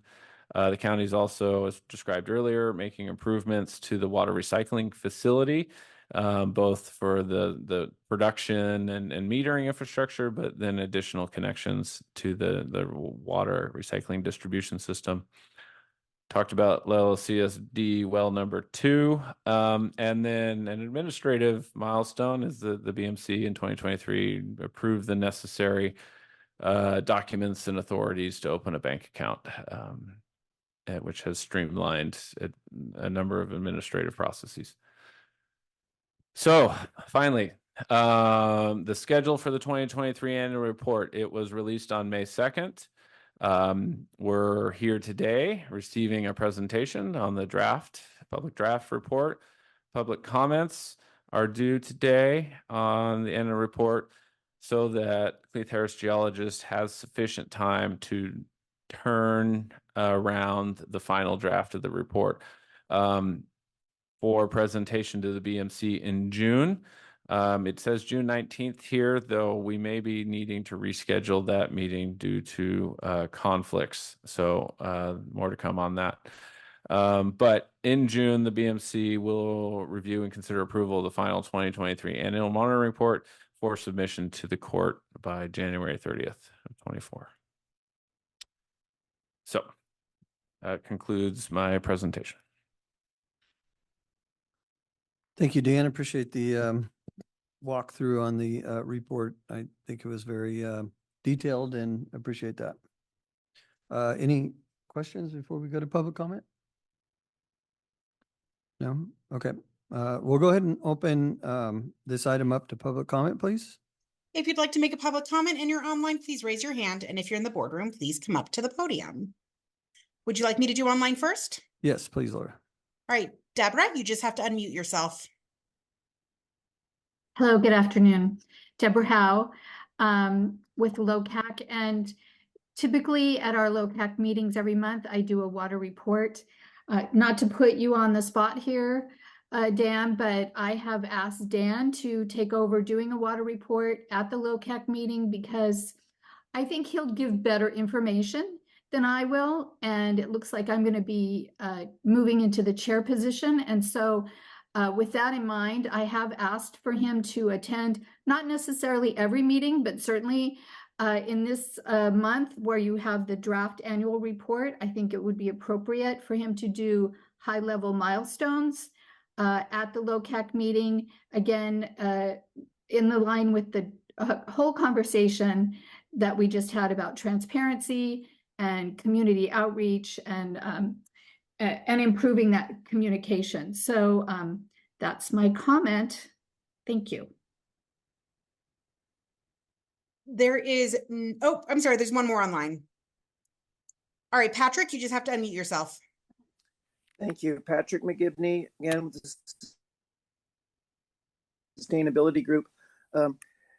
The county is also, as described earlier, making improvements to the water recycling facility, both for the production and metering infrastructure, but then additional connections to the water recycling distribution system. Talked about LCSD well number 2. And then an administrative milestone is the BMC in 2023 approved the necessary documents and authorities to open a bank account, which has streamlined a number of administrative processes. So finally, the schedule for the 2023 annual report, it was released on May 2nd. We're here today receiving a presentation on the public draft report. Public comments are due today on the annual report so that Cleith Harris Geologist has sufficient time to turn around the final draft of the report for presentation to the BMC in June. It says June 19th here, though we may be needing to reschedule that meeting due to conflicts. So more to come on that. But in June, the BMC will review and consider approval of the final 2023 annual monitoring report for submission to the court by January 30th of 24. So that concludes my presentation. Thank you, Dan. Appreciate the walkthrough on the report. I think it was very detailed and appreciate that. Any questions before we go to public comment? No? Okay. We'll go ahead and open this item up to public comment, please. If you'd like to make a public comment and you're online, please raise your hand. And if you're in the boardroom, please come up to the podium. Would you like me to do online first? Yes, please, Laura. All right, Deborah, you just have to unmute yourself. Hello, good afternoon. Deborah Howe with LOCAC, and typically at our LOCAC meetings every month, I do a water report. Not to put you on the spot here, Dan, but I have asked Dan to take over doing a water report at the LOCAC meeting because I think he'll give better information than I will. And it looks like I'm going to be moving into the chair position. And so with that in mind, I have asked for him to attend, not necessarily every meeting, but certainly in this month where you have the draft annual report, I think it would be appropriate for him to do high-level milestones at the LOCAC meeting. Again, in the line with the whole conversation that we just had about transparency and community outreach and improving that communication. So that's my comment. Thank you. There is, oh, I'm sorry, there's one more online. All right, Patrick, you just have to unmute yourself. Thank you. Patrick McGibney, again, with the Sustainability Group.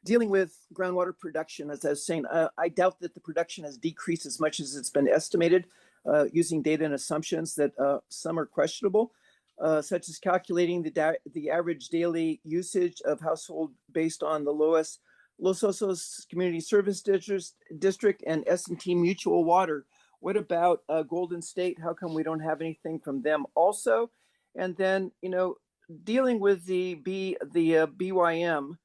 Dealing with groundwater production, as I was saying, I doubt that the production has decreased as much as it's been estimated using data and assumptions that some are questionable, such as calculating the average daily usage of household based on the Los Osos Community Service District and S&T Mutual Water. What about Golden State? How come we don't have anything from them also? And then, you know, dealing with the BYM,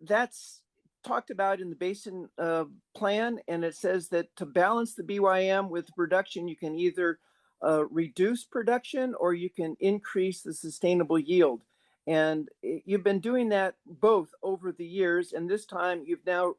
that's talked about in the basin plan, and it says that to balance the BYM with production, you can either reduce production or you can increase the sustainable yield. And you've been doing that both over the years, and this time you've now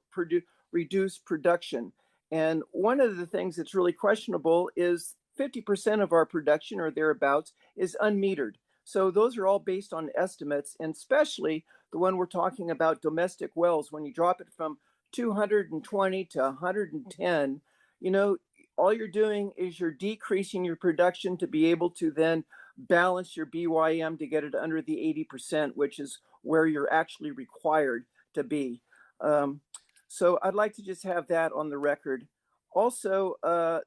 reduced production. And one of the things that's really questionable is 50% of our production or thereabouts is unmetered. So those are all based on estimates, and especially the one we're talking about, domestic wells. When you drop it from 220 to 110, you know, all you're doing is you're decreasing your production to be able to then balance your BYM to get it under the 80%, which is where you're actually required to be. So I'd like to just have that on the record. Also,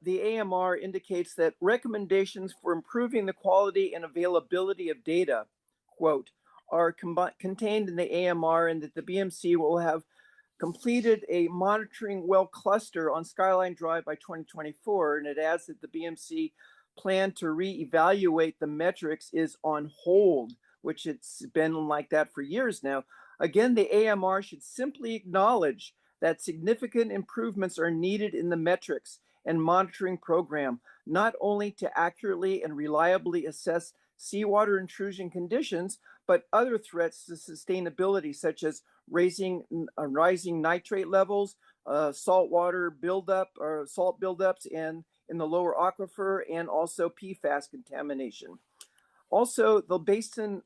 the AMR indicates that recommendations for improving the quality and availability of data, quote, are contained in the AMR, and that the BMC will have completed a monitoring well cluster on Skyline Drive by 2024. And it adds that the BMC plan to reevaluate the metrics is on hold, which it's been like that for years now. Again, the AMR should simply acknowledge that significant improvements are needed in the metrics and monitoring program, not only to accurately and reliably assess seawater intrusion conditions, but other threats to sustainability, such as rising nitrate levels, saltwater buildup or salt buildups in the lower aquifer, and also PFAS contamination. Also, the basin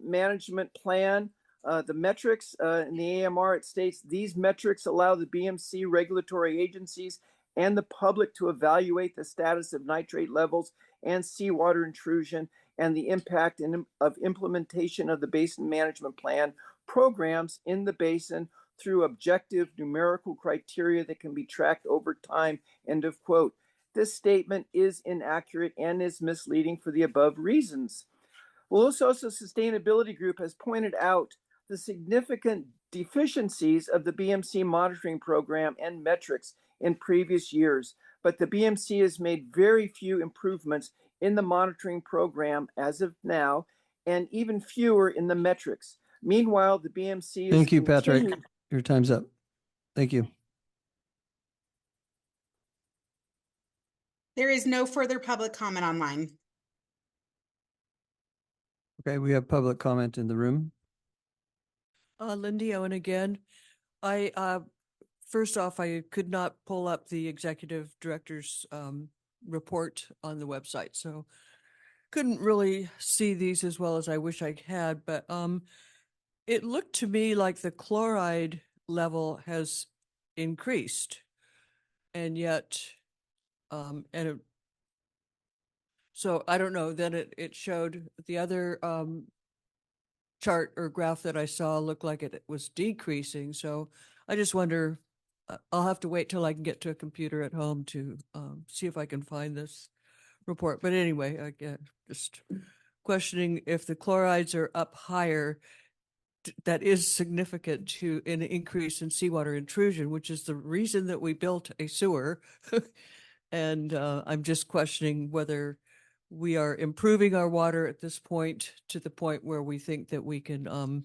management plan, the metrics in the AMR, it states these metrics allow the BMC regulatory agencies and the public to evaluate the status of nitrate levels and seawater intrusion and the impact of implementation of the basin management plan programs in the basin through objective numerical criteria that can be tracked over time, end of quote. This statement is inaccurate and is misleading for the above reasons. Los Osos Sustainability Group has pointed out the significant deficiencies of the BMC monitoring program and metrics in previous years, but the BMC has made very few improvements in the monitoring program as of now, and even fewer in the metrics. Meanwhile, the BMC is Thank you, Patrick. Your time's up. Thank you. There is no further public comment online. Okay, we have public comment in the room. Lindy Owen again. I first off, I could not pull up the executive director's report on the website, so couldn't really see these as well as I wish I had, but it looked to me like the chloride level has increased. And yet, so I don't know, then it showed the other chart or graph that I saw looked like it was decreasing. So I just wonder, I'll have to wait till I can get to a computer at home to see if I can find this report. But anyway, again, just questioning if the chlorides are up higher, that is significant to an increase in seawater intrusion, which is the reason that we built a sewer. And I'm just questioning whether we are improving our water at this point to the point where we think that we can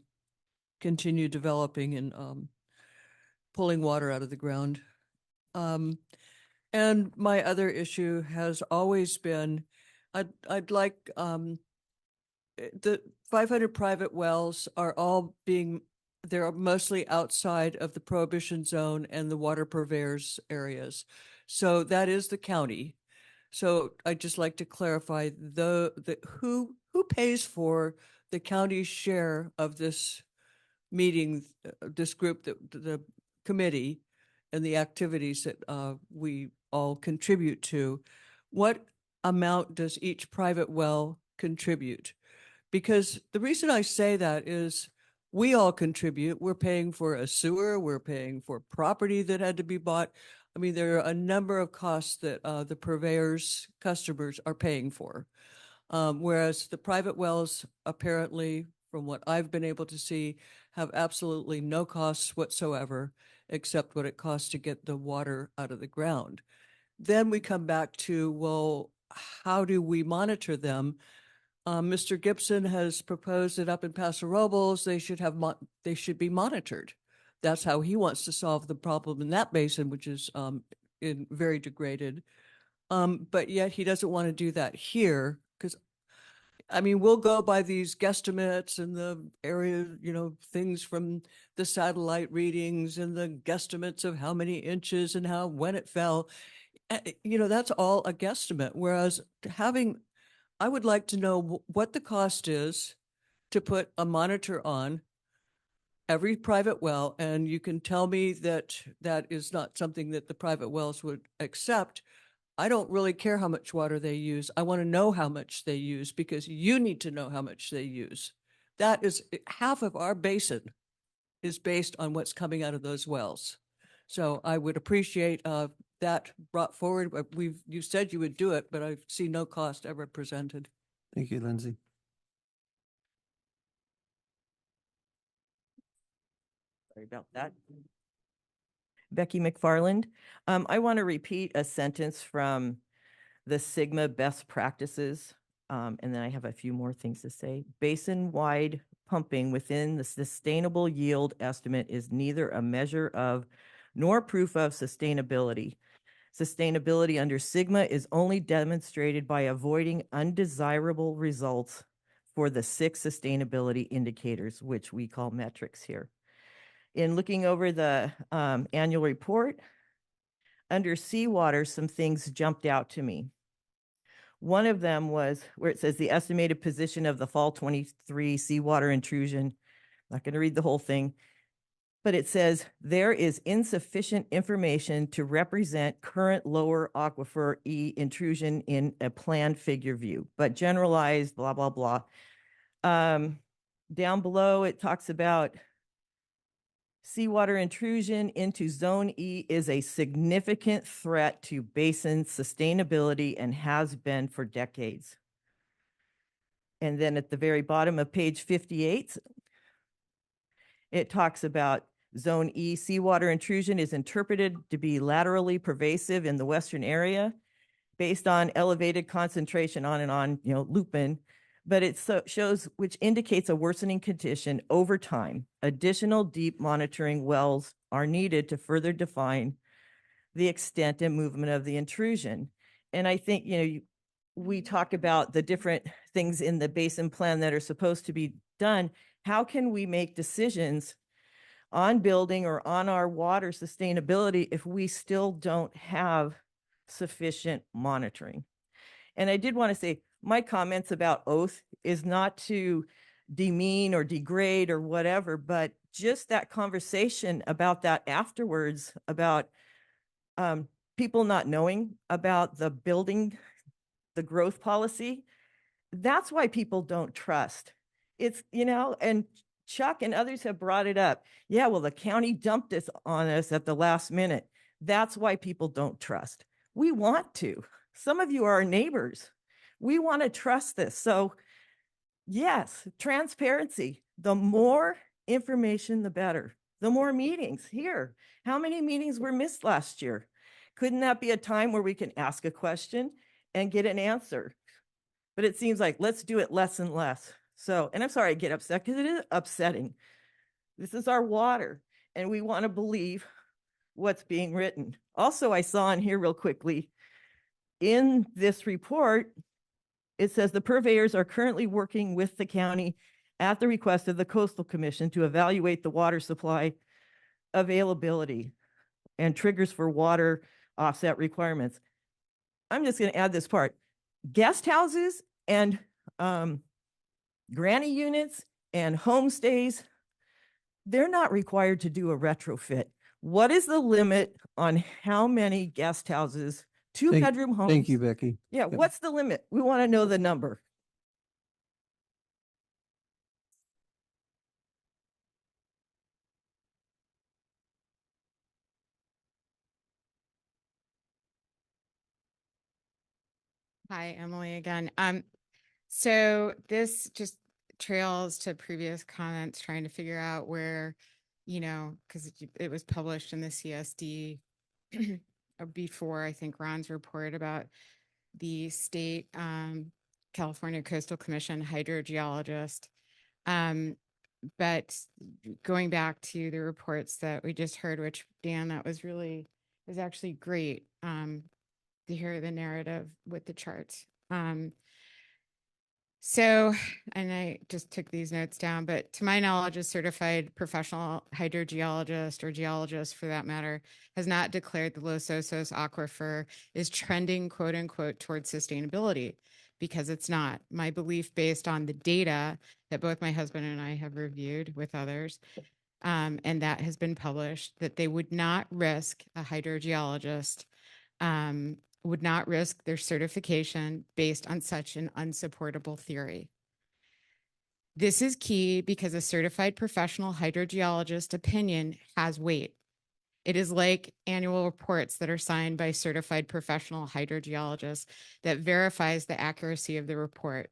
continue developing and pulling water out of the ground. And my other issue has always been, I'd like the 500 private wells are all they're mostly outside of the prohibition zone and the water purveyors areas. So that is the county. So I'd just like to clarify who pays for the county's share of this meeting, this group, the committee, and the activities that we all contribute to. What amount does each private well contribute? Because the reason I say that is we all contribute. We're paying for a sewer. We're paying for property that had to be bought. I mean, there are a number of costs that the purveyors, customers are paying for. Whereas the private wells, apparently, from what I've been able to see, have absolutely no costs whatsoever, except what it costs to get the water out of the ground. Then we come back to, well, how do we monitor them? Mr. Gibson has proposed that up in Paso Robles, they should be monitored. That's how he wants to solve the problem in that basin, which is very degraded. But yet he doesn't want to do that here because, I mean, we'll go by these guesstimates and the area, things from the satellite readings and the guesstimates of how many inches and when it fell. That's all a guesstimate. Whereas I would like to know what the cost is to put a monitor on every private well, and you can tell me that that is not something that the private wells would accept. I don't really care how much water they use. I want to know how much they use because you need to know how much they use. That is half of our basin is based on what's coming out of those wells. So I would appreciate that brought forward. You said you would do it, but I see no cost ever presented. Thank you, Lindsay. Sorry about that. Becky McFarland. I want to repeat a sentence from the Sigma best practices, and then I have a few more things to say. Basin-wide pumping within the sustainable yield estimate is neither a measure of nor proof of sustainability. Sustainability under Sigma is only demonstrated by avoiding undesirable results for the 6 sustainability indicators, which we call metrics here. In looking over the annual report, under seawater, some things jumped out to me. One of them was where it says the estimated position of the fall 23 seawater intrusion. I'm not going to read the whole thing, but it says there is insufficient information to represent current lower aquifer E intrusion in a planned figure view, but generalized, blah, blah, blah. Down below, it talks about seawater intrusion into Zone E is a significant threat to basin sustainability and has been for decades. And then at the very bottom of page 58, it talks about Zone E seawater intrusion is interpreted to be laterally pervasive in the western area based on elevated concentration on and on, lupin. But it shows, which indicates a worsening condition over time. Additional deep monitoring wells are needed to further define the extent and movement of the intrusion. And I think, we talk about the different things in the basin plan that are supposed to be done. How can we make decisions on building or on our water sustainability if we still don't have sufficient monitoring. And I did want to say, my comments about oath is not to demean or degrade or whatever, but just that conversation about that afterwards, about people not knowing about the building, the growth policy, that's why people don't trust. It's, and Chuck and others have brought it up. Yeah, well, the county dumped this on us at the last minute. That's why people don't trust. We want to. Some of you are our neighbors. We want to trust this. So yes, transparency. The more information, the better. The more meetings here. How many meetings were missed last year? Couldn't that be a time where we can ask a question and get an answer? But it seems like let's do it less and less. So, and I'm sorry I get upset because it is upsetting. This is our water and we want to believe what's being written. Also, I saw in here real quickly, in this report, it says the purveyors are currently working with the county at the request of the Coastal Commission to evaluate the water supply availability and triggers for water offset requirements. I'm just going to add this part. Guest houses and granny units and homestays, they're not required to do a retrofit. What is the limit on how many guest houses, two-bedroom homes? Thank you, Becky. Yeah, Yep. what's the limit? We want to know the number. Hi, Emily again. So this just trails to previous comments, trying to figure out where, because it was published in the CSD before, I think, Ron's report about the state California Coastal Commission hydrogeologist. But going back to the reports that we just heard, which Dan, that was actually great to hear the narrative with the charts. So, and I just took these notes down, but to my knowledge, a certified professional hydrogeologist or geologist for that matter has not declared the Los Osos aquifer is trending, quote unquote, towards sustainability, because it's not. My belief, based on the data that both my husband and I have reviewed with others, and that has been published, that they would not risk a hydrogeologist would not risk their certification based on such an unsupportable theory. This is key because a certified professional hydrogeologist opinion has weight. It is like annual reports that are signed by certified professional hydrogeologists that verifies the accuracy of the report.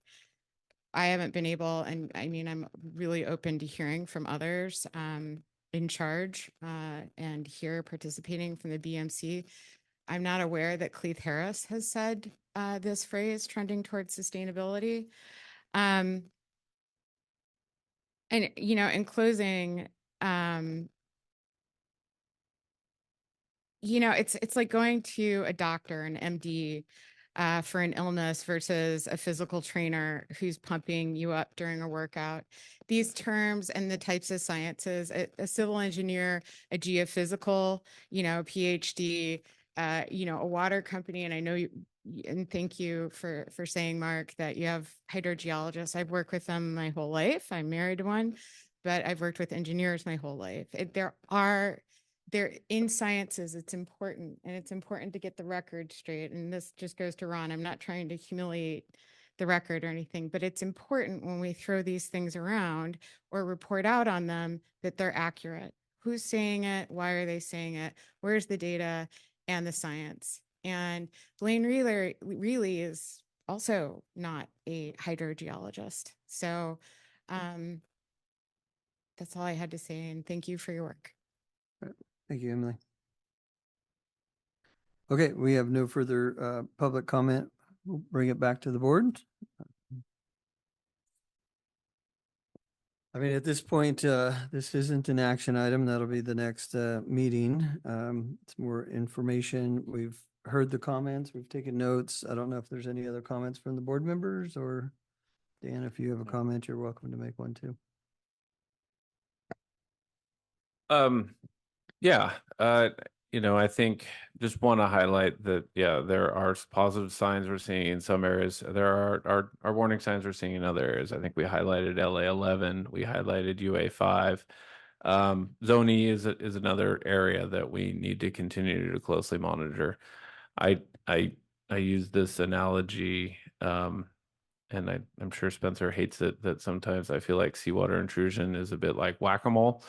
I haven't been able, and I mean, I'm really open to hearing from others in charge and here participating from the BMC. I'm not aware that Cleith Harris has said this phrase, trending towards sustainability. And, in closing, it's like going to a doctor, an MD, for an illness versus a physical trainer who's pumping you up during a workout. These terms and the types of sciences, a civil engineer, a geophysical, PhD, a water company. And I know you, and thank you for saying, Mark, that you have hydrogeologists. I've worked with them my whole life. I'm married to one, but I've worked with engineers my whole life. They're in sciences, it's important, and it's important to get the record straight. And this just goes to Ron. I'm not trying to humiliate the record or anything, but it's important when we throw these things around or report out on them that they're accurate. Who's saying it? Why are they saying it? Where's the data and the science? And Blaine really is also not a hydrogeologist. So that's all I had to say. And thank you for your work. Thank you, Emily. Okay, we have no further public comment. We'll bring it back to the board. I mean, at this point, this isn't an action item. That'll be the next meeting. It's more information. We've heard the comments. We've taken notes. I don't know if there's any other comments from the board members, or Dan, if you have a comment, you're welcome to make one too. Yeah, I think just want to highlight that, yeah, there are positive signs we're seeing in some areas. There are warning signs we're seeing in other areas. I think we highlighted LA 11, we highlighted UA 5. Zone E is another area that we need to continue to closely monitor. I use this analogy, and I'm sure Spencer hates it, that sometimes I feel like seawater intrusion is a bit like whack-a-mole.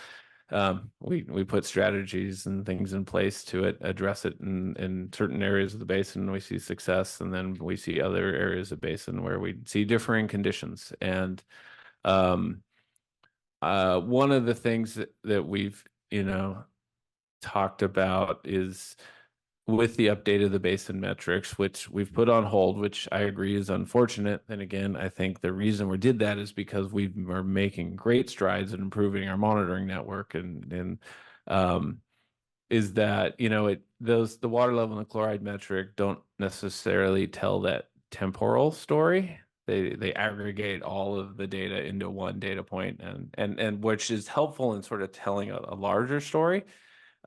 We put strategies and things in place to address it in certain areas of the basin. We see success, and then we see other areas of basin where we see differing conditions. And one of the things that we've talked about is with the update of the basin metrics, which we've put on hold, which I agree is unfortunate. And again, I think the reason we did that is because we are making great strides in improving our monitoring network, and is that the water level and the chloride metric don't necessarily tell that temporal story. They aggregate all of the data into one data point, and which is helpful in sort of telling a larger story.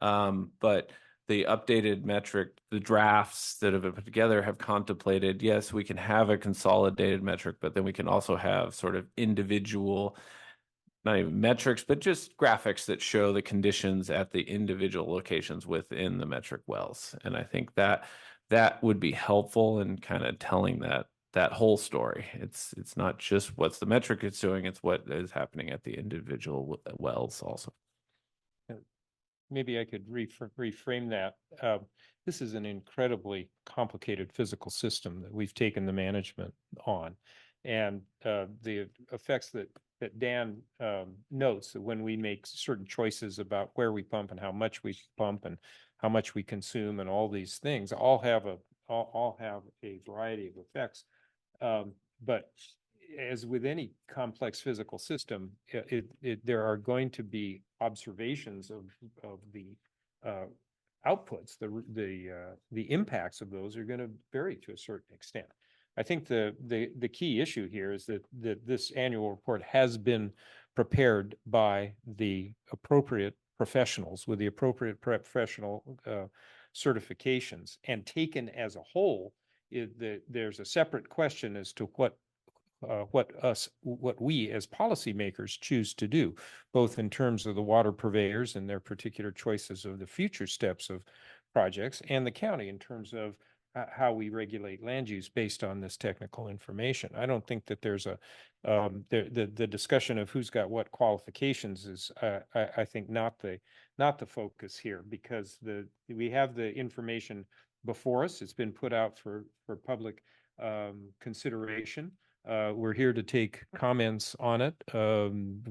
But the updated metric, the drafts that have been put together have contemplated, yes, we can have a consolidated metric, but then we can also have sort of individual, not even metrics, but just graphics that show the conditions at the individual locations within the metric wells. And I think that would be helpful in kind of telling that whole story. It's not just what's the metric it's doing, it's what is happening at the individual wells also. Maybe I could reframe that. This is an incredibly complicated physical system that we've taken the management on. And the effects that Dan notes, that when we make certain choices about where we pump and how much we pump and how much we consume and all these things, all have a variety of effects. But as with any complex physical system, there are going to be observations of the outputs. The impacts of those are going to vary to a certain extent. I think the key issue here is that this annual report has been prepared by the appropriate professionals with the appropriate professional certifications, and taken as a whole. There's a separate question as to what we as policymakers choose to do, both in terms of the water purveyors and their particular choices of the future steps of projects, and the county in terms of how we regulate land use based on this technical information. I don't think that there's the discussion of who's got what qualifications is, I think, not the focus here, because we have the information before us. It's been put out for public consideration. We're here to take comments on it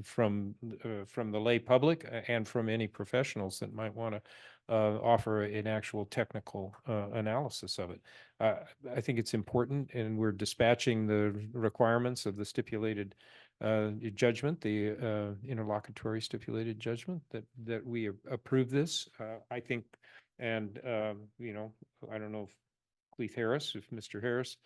from the lay public and from any professionals that might want to offer an actual technical analysis of it. I think it's important, and we're dispatching the requirements of the stipulated judgment, the interlocutory stipulated judgment, that we approve this. I think, and I don't know if Cleith Harris, if Mr. Harris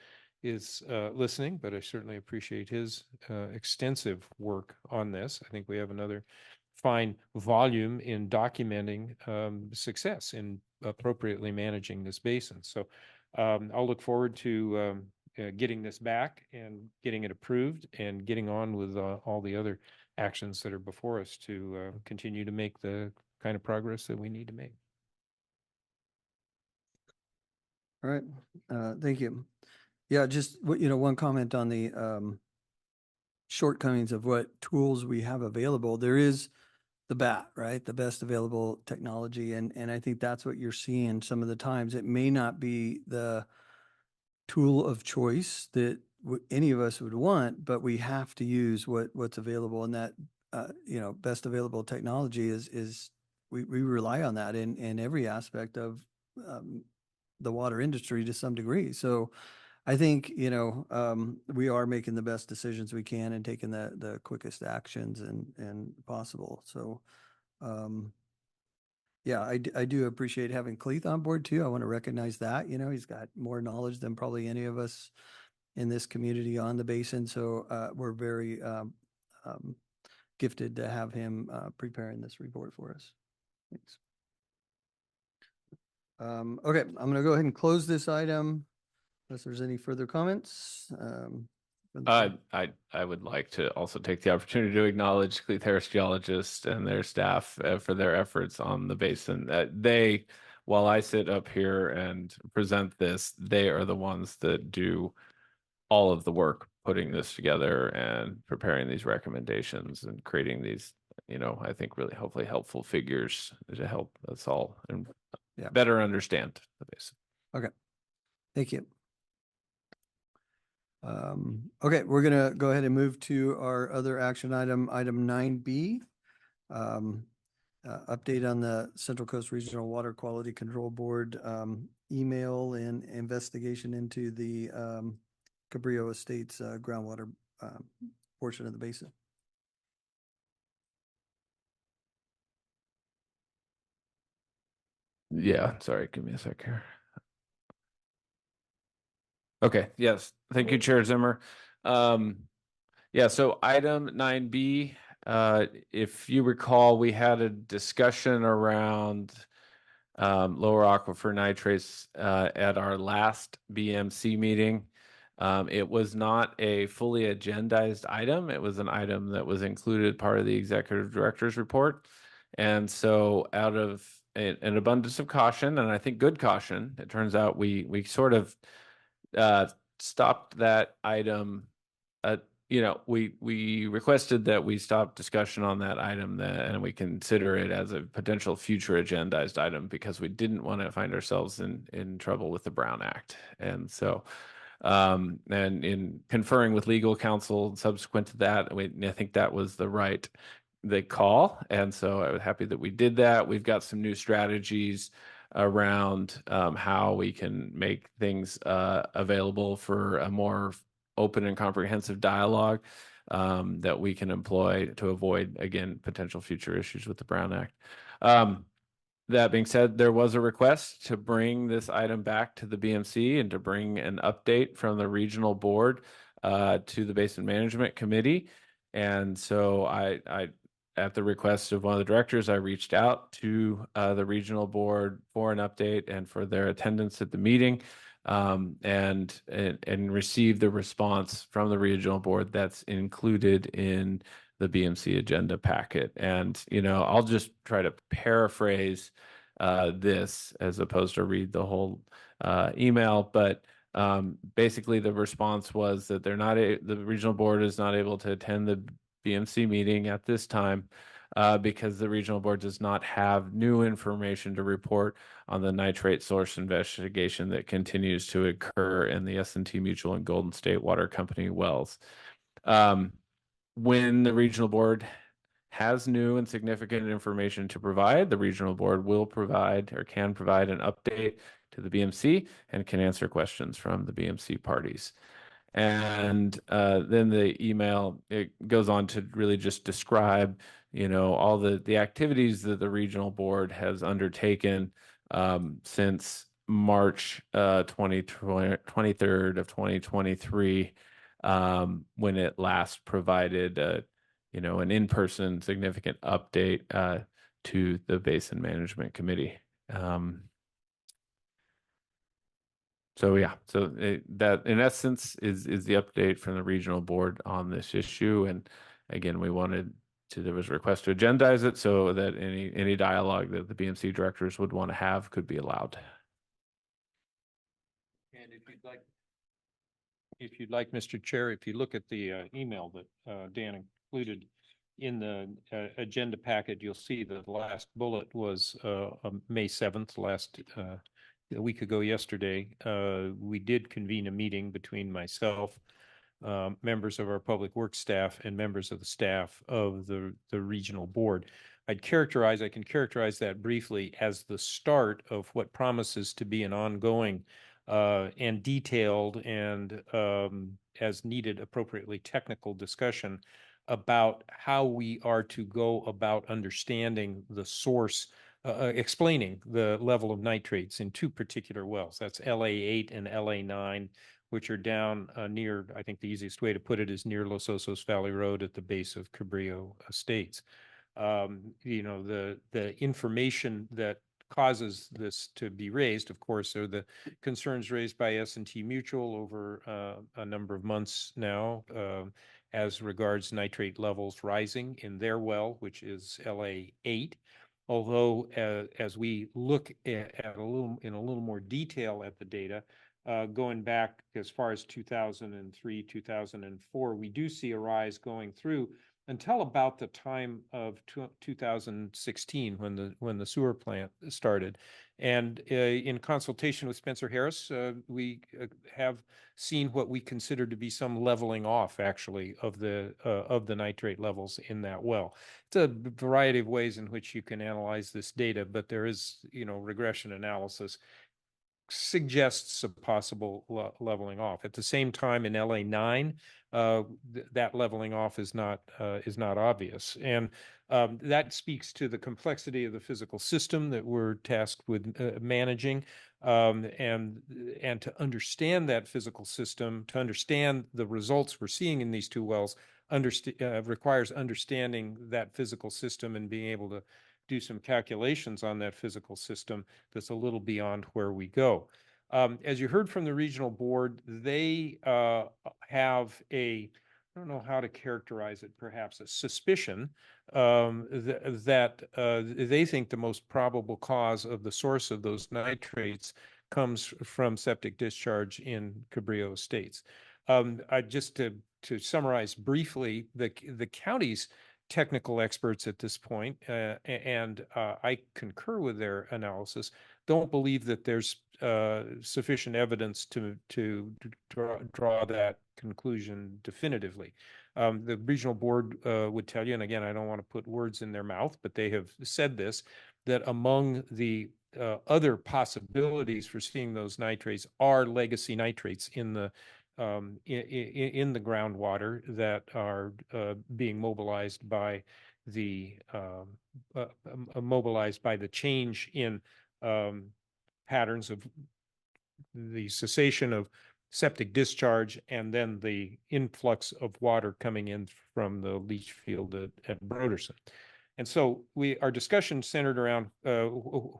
is listening, but I certainly appreciate his extensive work on this. I think we have another fine volume in documenting success in appropriately managing this basin. So I'll look forward to getting this back and getting it approved and getting on with all the other actions that are before us to continue to make the kind of progress that we need to make. All right. Thank you. Yeah, just one comment on the shortcomings of what tools we have available. There is the BAT, right? The best available technology. And I think that's what you're seeing some of the times. It may not be the tool of choice that any of us would want, but we have to use what's available. And that, best available technology is we rely on that in every aspect of the water industry to some degree. So I think, we are making the best decisions we can and taking the quickest actions and possible. So, yeah, I do appreciate having Cleith on board too. I want to recognize that, he's got more knowledge than probably any of us in this community on the basin. So, we're very gifted to have him preparing this report for us. Thanks. Okay, I'm going to go ahead and close this item unless there's any further comments. From the- I would like to also take the opportunity to acknowledge Cleatheris geologists and their staff for their efforts on the basin. While I sit up here and present this, they are the ones that do all of the work, putting this together and preparing these recommendations and creating these, I think really hopefully helpful figures to help us all and Yeah. better understand the basin. Okay, thank you. Okay, we're gonna go ahead and move to our other action item, item 9B. Update on the Central Coast Regional Water Quality Control Board email and investigation into the Cabrillo Estates groundwater portion of the basin. Yeah, sorry, give me a sec here. Okay, yes, thank you, Chair Zimmer. Yeah, so item 9B, if you recall, we had a discussion around lower aquifer nitrates at our last BMC meeting. It was not a fully agendized item. It was an item that was included part of the executive director's report. And so out of an abundance of caution, and I think good caution, it turns out we sort of stopped that item. We requested that we stop discussion on that item and we consider it as a potential future agendized item because we didn't want to find ourselves in trouble with the Brown Act. And so, and in conferring with legal counsel subsequent to that, I think that was the call. And so I was happy that we did that. We've got some new strategies around how we can make things available for a more open and comprehensive dialogue that we can employ to avoid, again, potential future issues with the Brown Act. That being said, there was a request to bring this item back to the BMC and to bring an update from the regional board to the Basin Management Committee. And so I at the request of one of the directors, I reached out to the regional board for an update and for their attendance at the meeting. And received the response from the regional board that's included in the BMC agenda packet. And, I'll just try to paraphrase this as opposed to read the whole email. But basically the response was that the regional board is not able to attend the BMC meeting at this time because the regional board does not have new information to report on the nitrate source investigation that continues to occur in the S&T Mutual and Golden State Water Company wells. When the regional board has new and significant information to provide, the regional board will provide or can provide an update to the BMC and can answer questions from the BMC parties. And then the email, it goes on to really just describe, all the activities that the regional board has undertaken since March 23rd of 2023, when it last provided an in-person significant update to the Basin Management Committee. That in essence is the update from the regional board on this issue. And again, there was a request to agendize it so that any dialogue that the BMC directors would want to have could be allowed. And if you'd like, Mr. Chair, if you look at the email that Dan included in the agenda packet, you'll see that the last bullet was May 7th, a week ago yesterday. We did convene a meeting between myself, members of our public works staff, and members of the staff of the regional board. I can characterize that briefly as the start of what promises to be an ongoing and detailed and as needed appropriately technical discussion about how we are to go about understanding the source, explaining the level of nitrates in two particular wells. That's LA8 and LA9, which are down near, I think the easiest way to put it is near Los Osos Valley Road at the base of Cabrillo Estates. the information that causes this to be raised, of course, are the concerns raised by S&T Mutual over a number of months now, as regards nitrate levels rising in their well, which is LA 8. Although, as we look at a little more detail at the data, going back as far as 2003, 2004, we do see a rise going through until about the time of 2016, when the sewer plant started. And in consultation with Spencer Harris, we have seen what we consider to be some leveling off, actually, of the nitrate levels in that well. It's a variety of ways in which you can analyze this data, but there is, regression analysis suggests a possible leveling off. At the same time, in LA 9, that leveling off is not obvious, and that speaks to the complexity of the physical system that we're tasked with managing, and to understand that physical system, to understand the results we're seeing in these two wells, requires understanding that physical system and being able to do some calculations on that physical system that's a little beyond where we go. As you heard from the regional board, they have I don't know how to characterize it, perhaps a suspicion that they think the most probable cause of the source of those nitrates comes from septic discharge in Cabrillo Estates. Just to summarize briefly, the county's technical experts at this point, and I concur with their analysis, don't believe that there's sufficient evidence to draw that conclusion definitively. The regional board would tell you, and again, I don't want to put words in their mouth, but they have said this, that among the other possibilities for seeing those nitrates are legacy nitrates in the groundwater that are being mobilized by the change in patterns of the cessation of septic discharge and then the influx of water coming in from the leach field at Broderson. And so our discussion centered around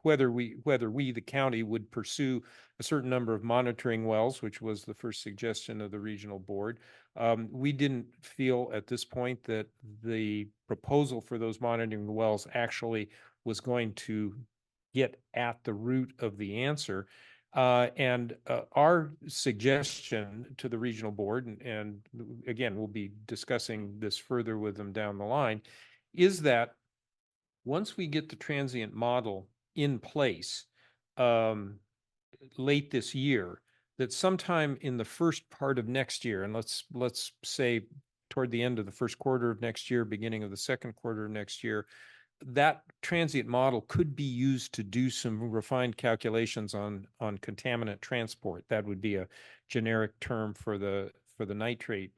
whether we, the county, would pursue a certain number of monitoring wells, which was the first suggestion of the regional board. We didn't feel at this point that the proposal for those monitoring wells actually was going to get at the root of the answer. And our suggestion to the regional board, and again, we'll be discussing this further with them down the line, is that once we get the transient model in place late this year, that sometime in the first part of next year, and let's say toward the end of the first quarter of next year, beginning of the second quarter of next year, that transient model could be used to do some refined calculations on contaminant transport. That would be a generic term for the nitrate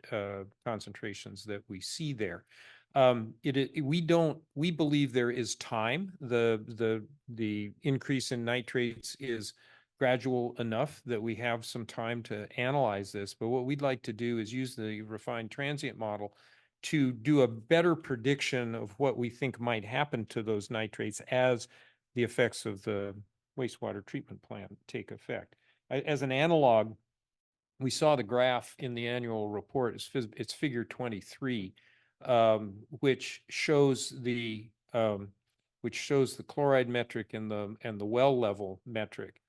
concentrations that we see there. We believe there is time. The increase in nitrates is gradual enough that we have some time to analyze this. But what we'd like to do is use the refined transient model to do a better prediction of what we think might happen to those nitrates as the effects of the wastewater treatment plant take effect. As an analog, we saw the graph in the annual report. It's figure 23, which shows the chloride metric and the well level metric,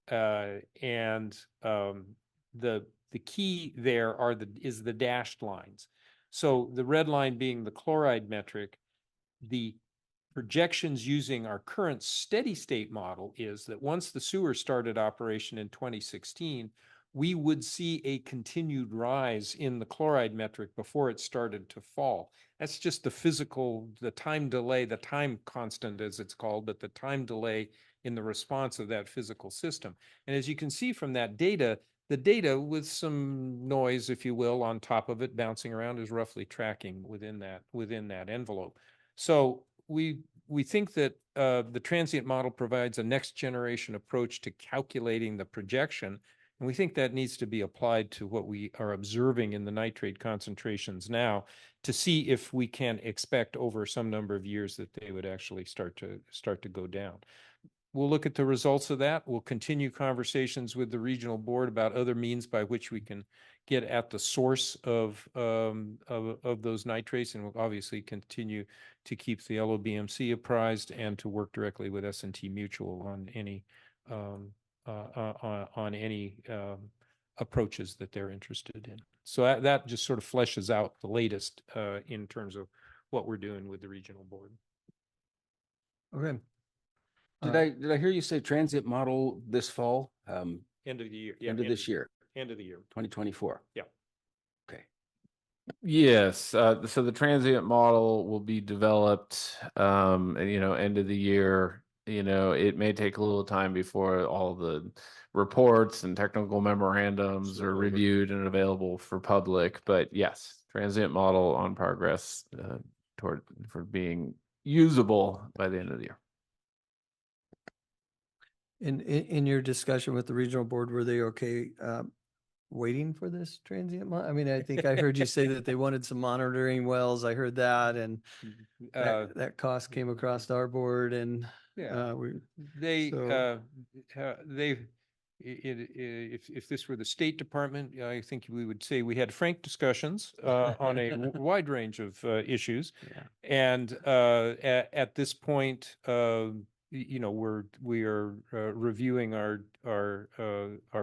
and the key there is the dashed lines. So the red line being the chloride metric, the projections using our current steady state model is that once the sewer started operation in 2016, we would see a continued rise in the chloride metric before it started to fall. That's just the time delay, the time constant as it's called, but the time delay in the response of that physical system. And as you can see from that data, the data with some noise, if you will, on top of it bouncing around is roughly tracking within that envelope. So we think that the transient model provides a next generation approach to calculating the projection And we think that needs to be applied to what we are observing in the nitrate concentrations now to see if we can expect over some number of years that they would actually start to go down. We'll look at the results of that. We'll continue conversations with the regional board about other means by which we can get at the source of those nitrates, and we'll obviously continue to keep the LOBMC apprised and to work directly with S&T Mutual on any approaches that they're interested in. So that just sort of fleshes out the latest in terms of what we're doing with the regional board. Okay. Did I hear you say transient model this fall? End of the year. Yeah, End of this year, End of the year. 2024. Yeah. Okay. Yes, so the transient model will be developed, end of the year. It may take a little time before all the reports and technical memorandums are reviewed and available for public. But yes, transient model on progress for being usable by the end of the year. In your discussion with the regional board, were they okay waiting for this transient? I mean, I think I heard you say that they wanted some monitoring wells. I heard that, and that cost came across our board, and if this were the State Department, I think we would say we had frank discussions on a wide range of issues, and at this point, we are reviewing our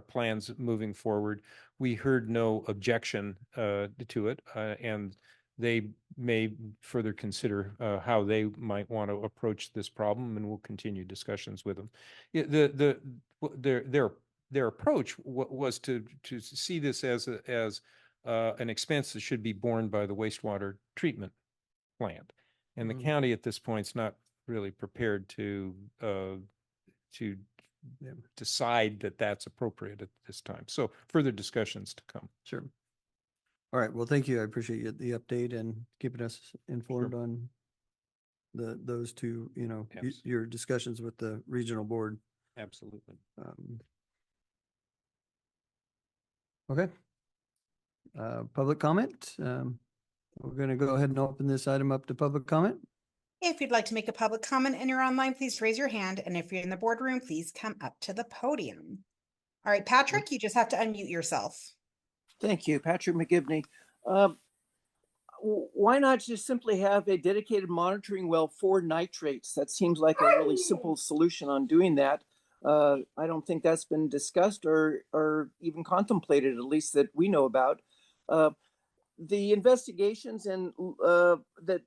plans moving forward. We heard no objection to it, and they may further consider how they might want to approach this problem, and we'll continue discussions with them. Their approach was to see this as an expense that should be borne by the wastewater treatment plant, and the county at this point is not really prepared to decide that that's appropriate at this time. So further discussions to come. Sure. All right. Well, thank you. I appreciate the update and keeping us informed on those two, your discussions with the regional board. Absolutely. Okay. Public comment. We're going to go ahead and open this item up to public comment. If you'd like to make a public comment and you're online, please raise your hand. And if you're in the boardroom, please come up to the podium. All right, Patrick, you just have to unmute yourself. Thank you, Patrick McGibney. Why not just simply have a dedicated monitoring well for nitrates? That seems like a really simple solution on doing that. I don't think that's been discussed or even contemplated, at least that we know about. The investigations and that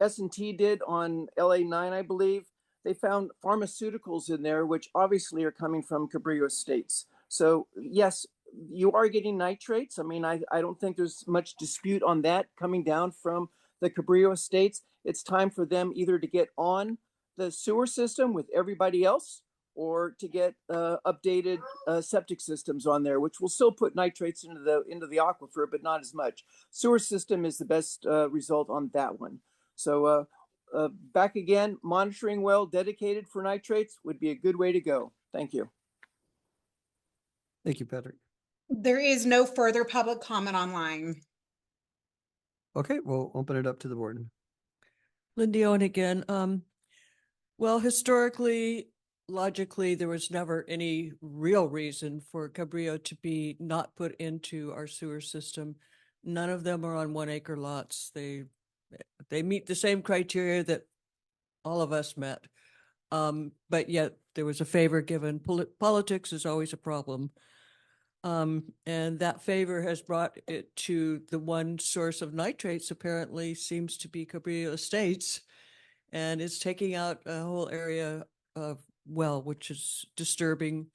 S&T did on LA9, I believe, they found pharmaceuticals in there, which obviously are coming from Cabrillo Estates. So yes, you are getting nitrates. I mean, I don't think there's much dispute on that coming down from the Cabrillo Estates. It's time for them either to get on the sewer system with everybody else or to get updated septic systems on there, which will still put nitrates into the aquifer, but not as much. Sewer system is the best result on that one. So back again, monitoring well dedicated for nitrates would be a good way to go. Thank you. Thank you, Patrick. There is no further public comment online. Okay, we'll open it up to the board. Lindy Owen again. Well, historically, logically, there was never any real reason for Cabrillo to be not put into our sewer system. None of them are on 1 acre lots. They meet the same criteria that all of us met. But yet there was a favor given. Politics is always a problem. And that favor has brought it to the one source of nitrates apparently seems to be Cabrillo Estates, and it's taking out a whole area of well, which is disturbing.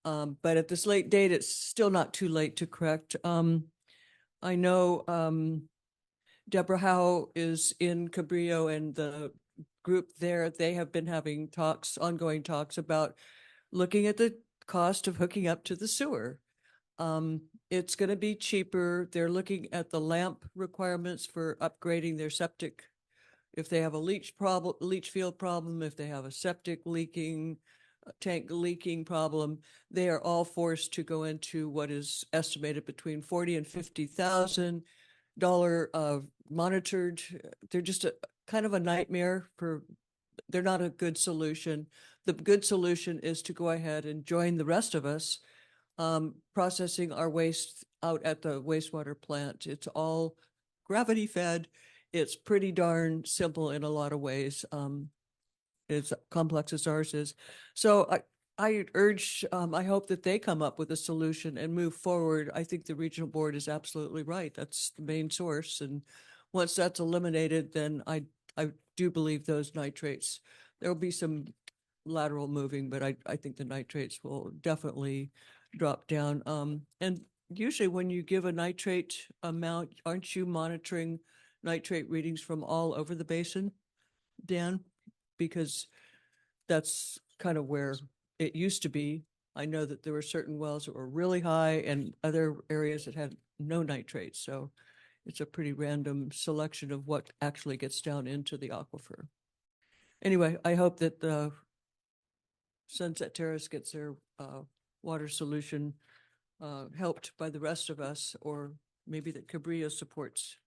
But at this late date, it's still not too late to correct. I know Deborah Howe is in Cabrillo, and the group there, they have been having ongoing talks about looking at the cost of hooking up to the sewer. It's going to be cheaper. They're looking at the lamp requirements for upgrading their septic. If they have a leach field problem, if they have a septic leaking, tank leaking problem, they are all forced to go into what is estimated between $40,000 and $50,000 monitored. They're just a kind of a nightmare they're not a good solution. The good solution is to go ahead and join the rest of us processing our waste out at the wastewater plant. It's all gravity fed. It's pretty darn simple in a lot of ways. As complex as ours is. So I urge, I hope that they come up with a solution and move forward. I think the regional board is absolutely right. That's the main source. And once that's eliminated, then I do believe those nitrates, there'll be some lateral moving, but I think the nitrates will definitely drop down. And usually when you give a nitrate amount, aren't you monitoring nitrate readings from all over the basin, Dan? Because that's kind of where it used to be. I know that there were certain wells that were really high and other areas that had no nitrates. So it's a pretty random selection of what actually gets down into the aquifer. Anyway, I hope that the Sunset Terrace gets their water solution helped by the rest of us, or maybe that Cabrillo supports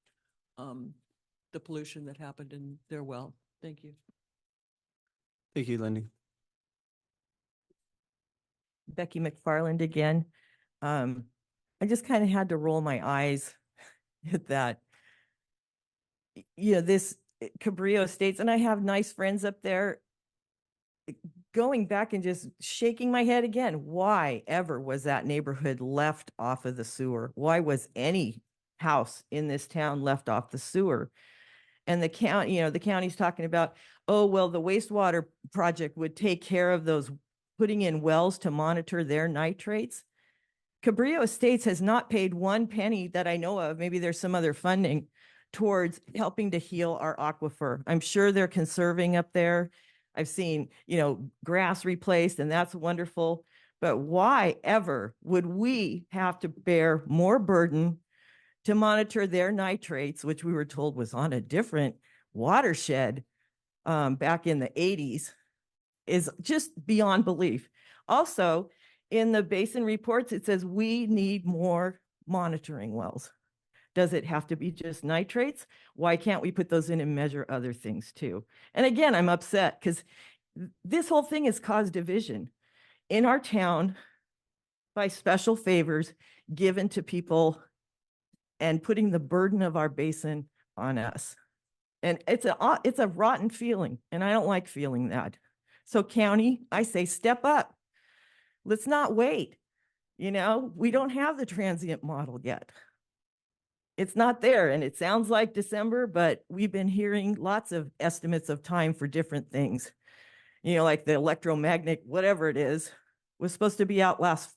the pollution that happened in their well. Thank you. Thank you, Lindy. Becky McFarland again. I just kind of had to roll my eyes at that. This Cabrillo Estates, and I have nice friends up there, going back and just shaking my head again. Why ever was that neighborhood left off of the sewer? Why was any house in this town left off the sewer? And the county's talking about, oh, well, the wastewater project would take care of those, putting in wells to monitor their nitrates. Cabrillo Estates has not paid one penny that I know of. Maybe there's some other funding towards helping to heal our aquifer. I'm sure they're conserving up there. I've seen, grass replaced, and that's wonderful. But why ever would we have to bear more burden to monitor their nitrates, which we were told was on a different watershed back in the 80s, is just beyond belief. Also, in the basin reports, it says we need more monitoring wells. Does it have to be just nitrates? Why can't we put those in and measure other things too? And again, I'm upset because this whole thing has caused division in our town by special favors given to people and putting the burden of our basin on us. And it's a rotten feeling, and I don't like feeling that. So county, I say, step up. Let's not wait. We don't have the transient model yet. It's not there, and it sounds like December, but we've been hearing lots of estimates of time for different things. Like the electromagnetic, whatever it is, was supposed to be out last,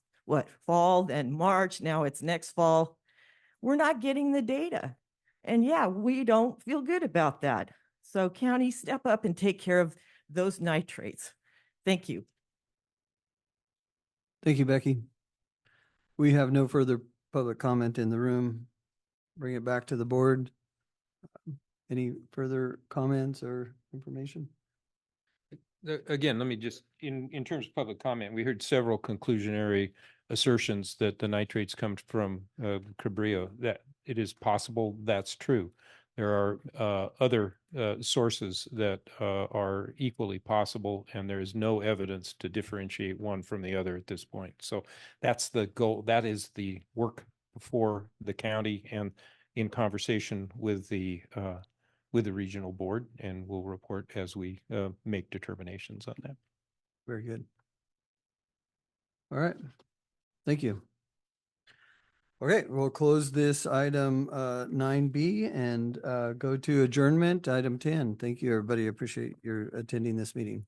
fall, then March, now it's next fall. We're not getting the data. And yeah, we don't feel good about that. So county, step up and take care of those nitrates. Thank you. Thank you, Becky. We have no further public comment in the room. Bring it back to the board. Any further comments or information? Again, let me just, in terms of public comment, we heard several conclusionary assertions that the nitrates come from Cabrillo, that it is possible that's true. There are other sources that are equally possible, and there is no evidence to differentiate one from the other at this point. So that's the goal. That is the work for the county and in conversation with the regional board, and we'll report as we make determinations on that. Very good. All right. Thank you. Okay, we'll close this item 9B and go to adjournment, item 10. Thank you, everybody. Appreciate your attending this meeting.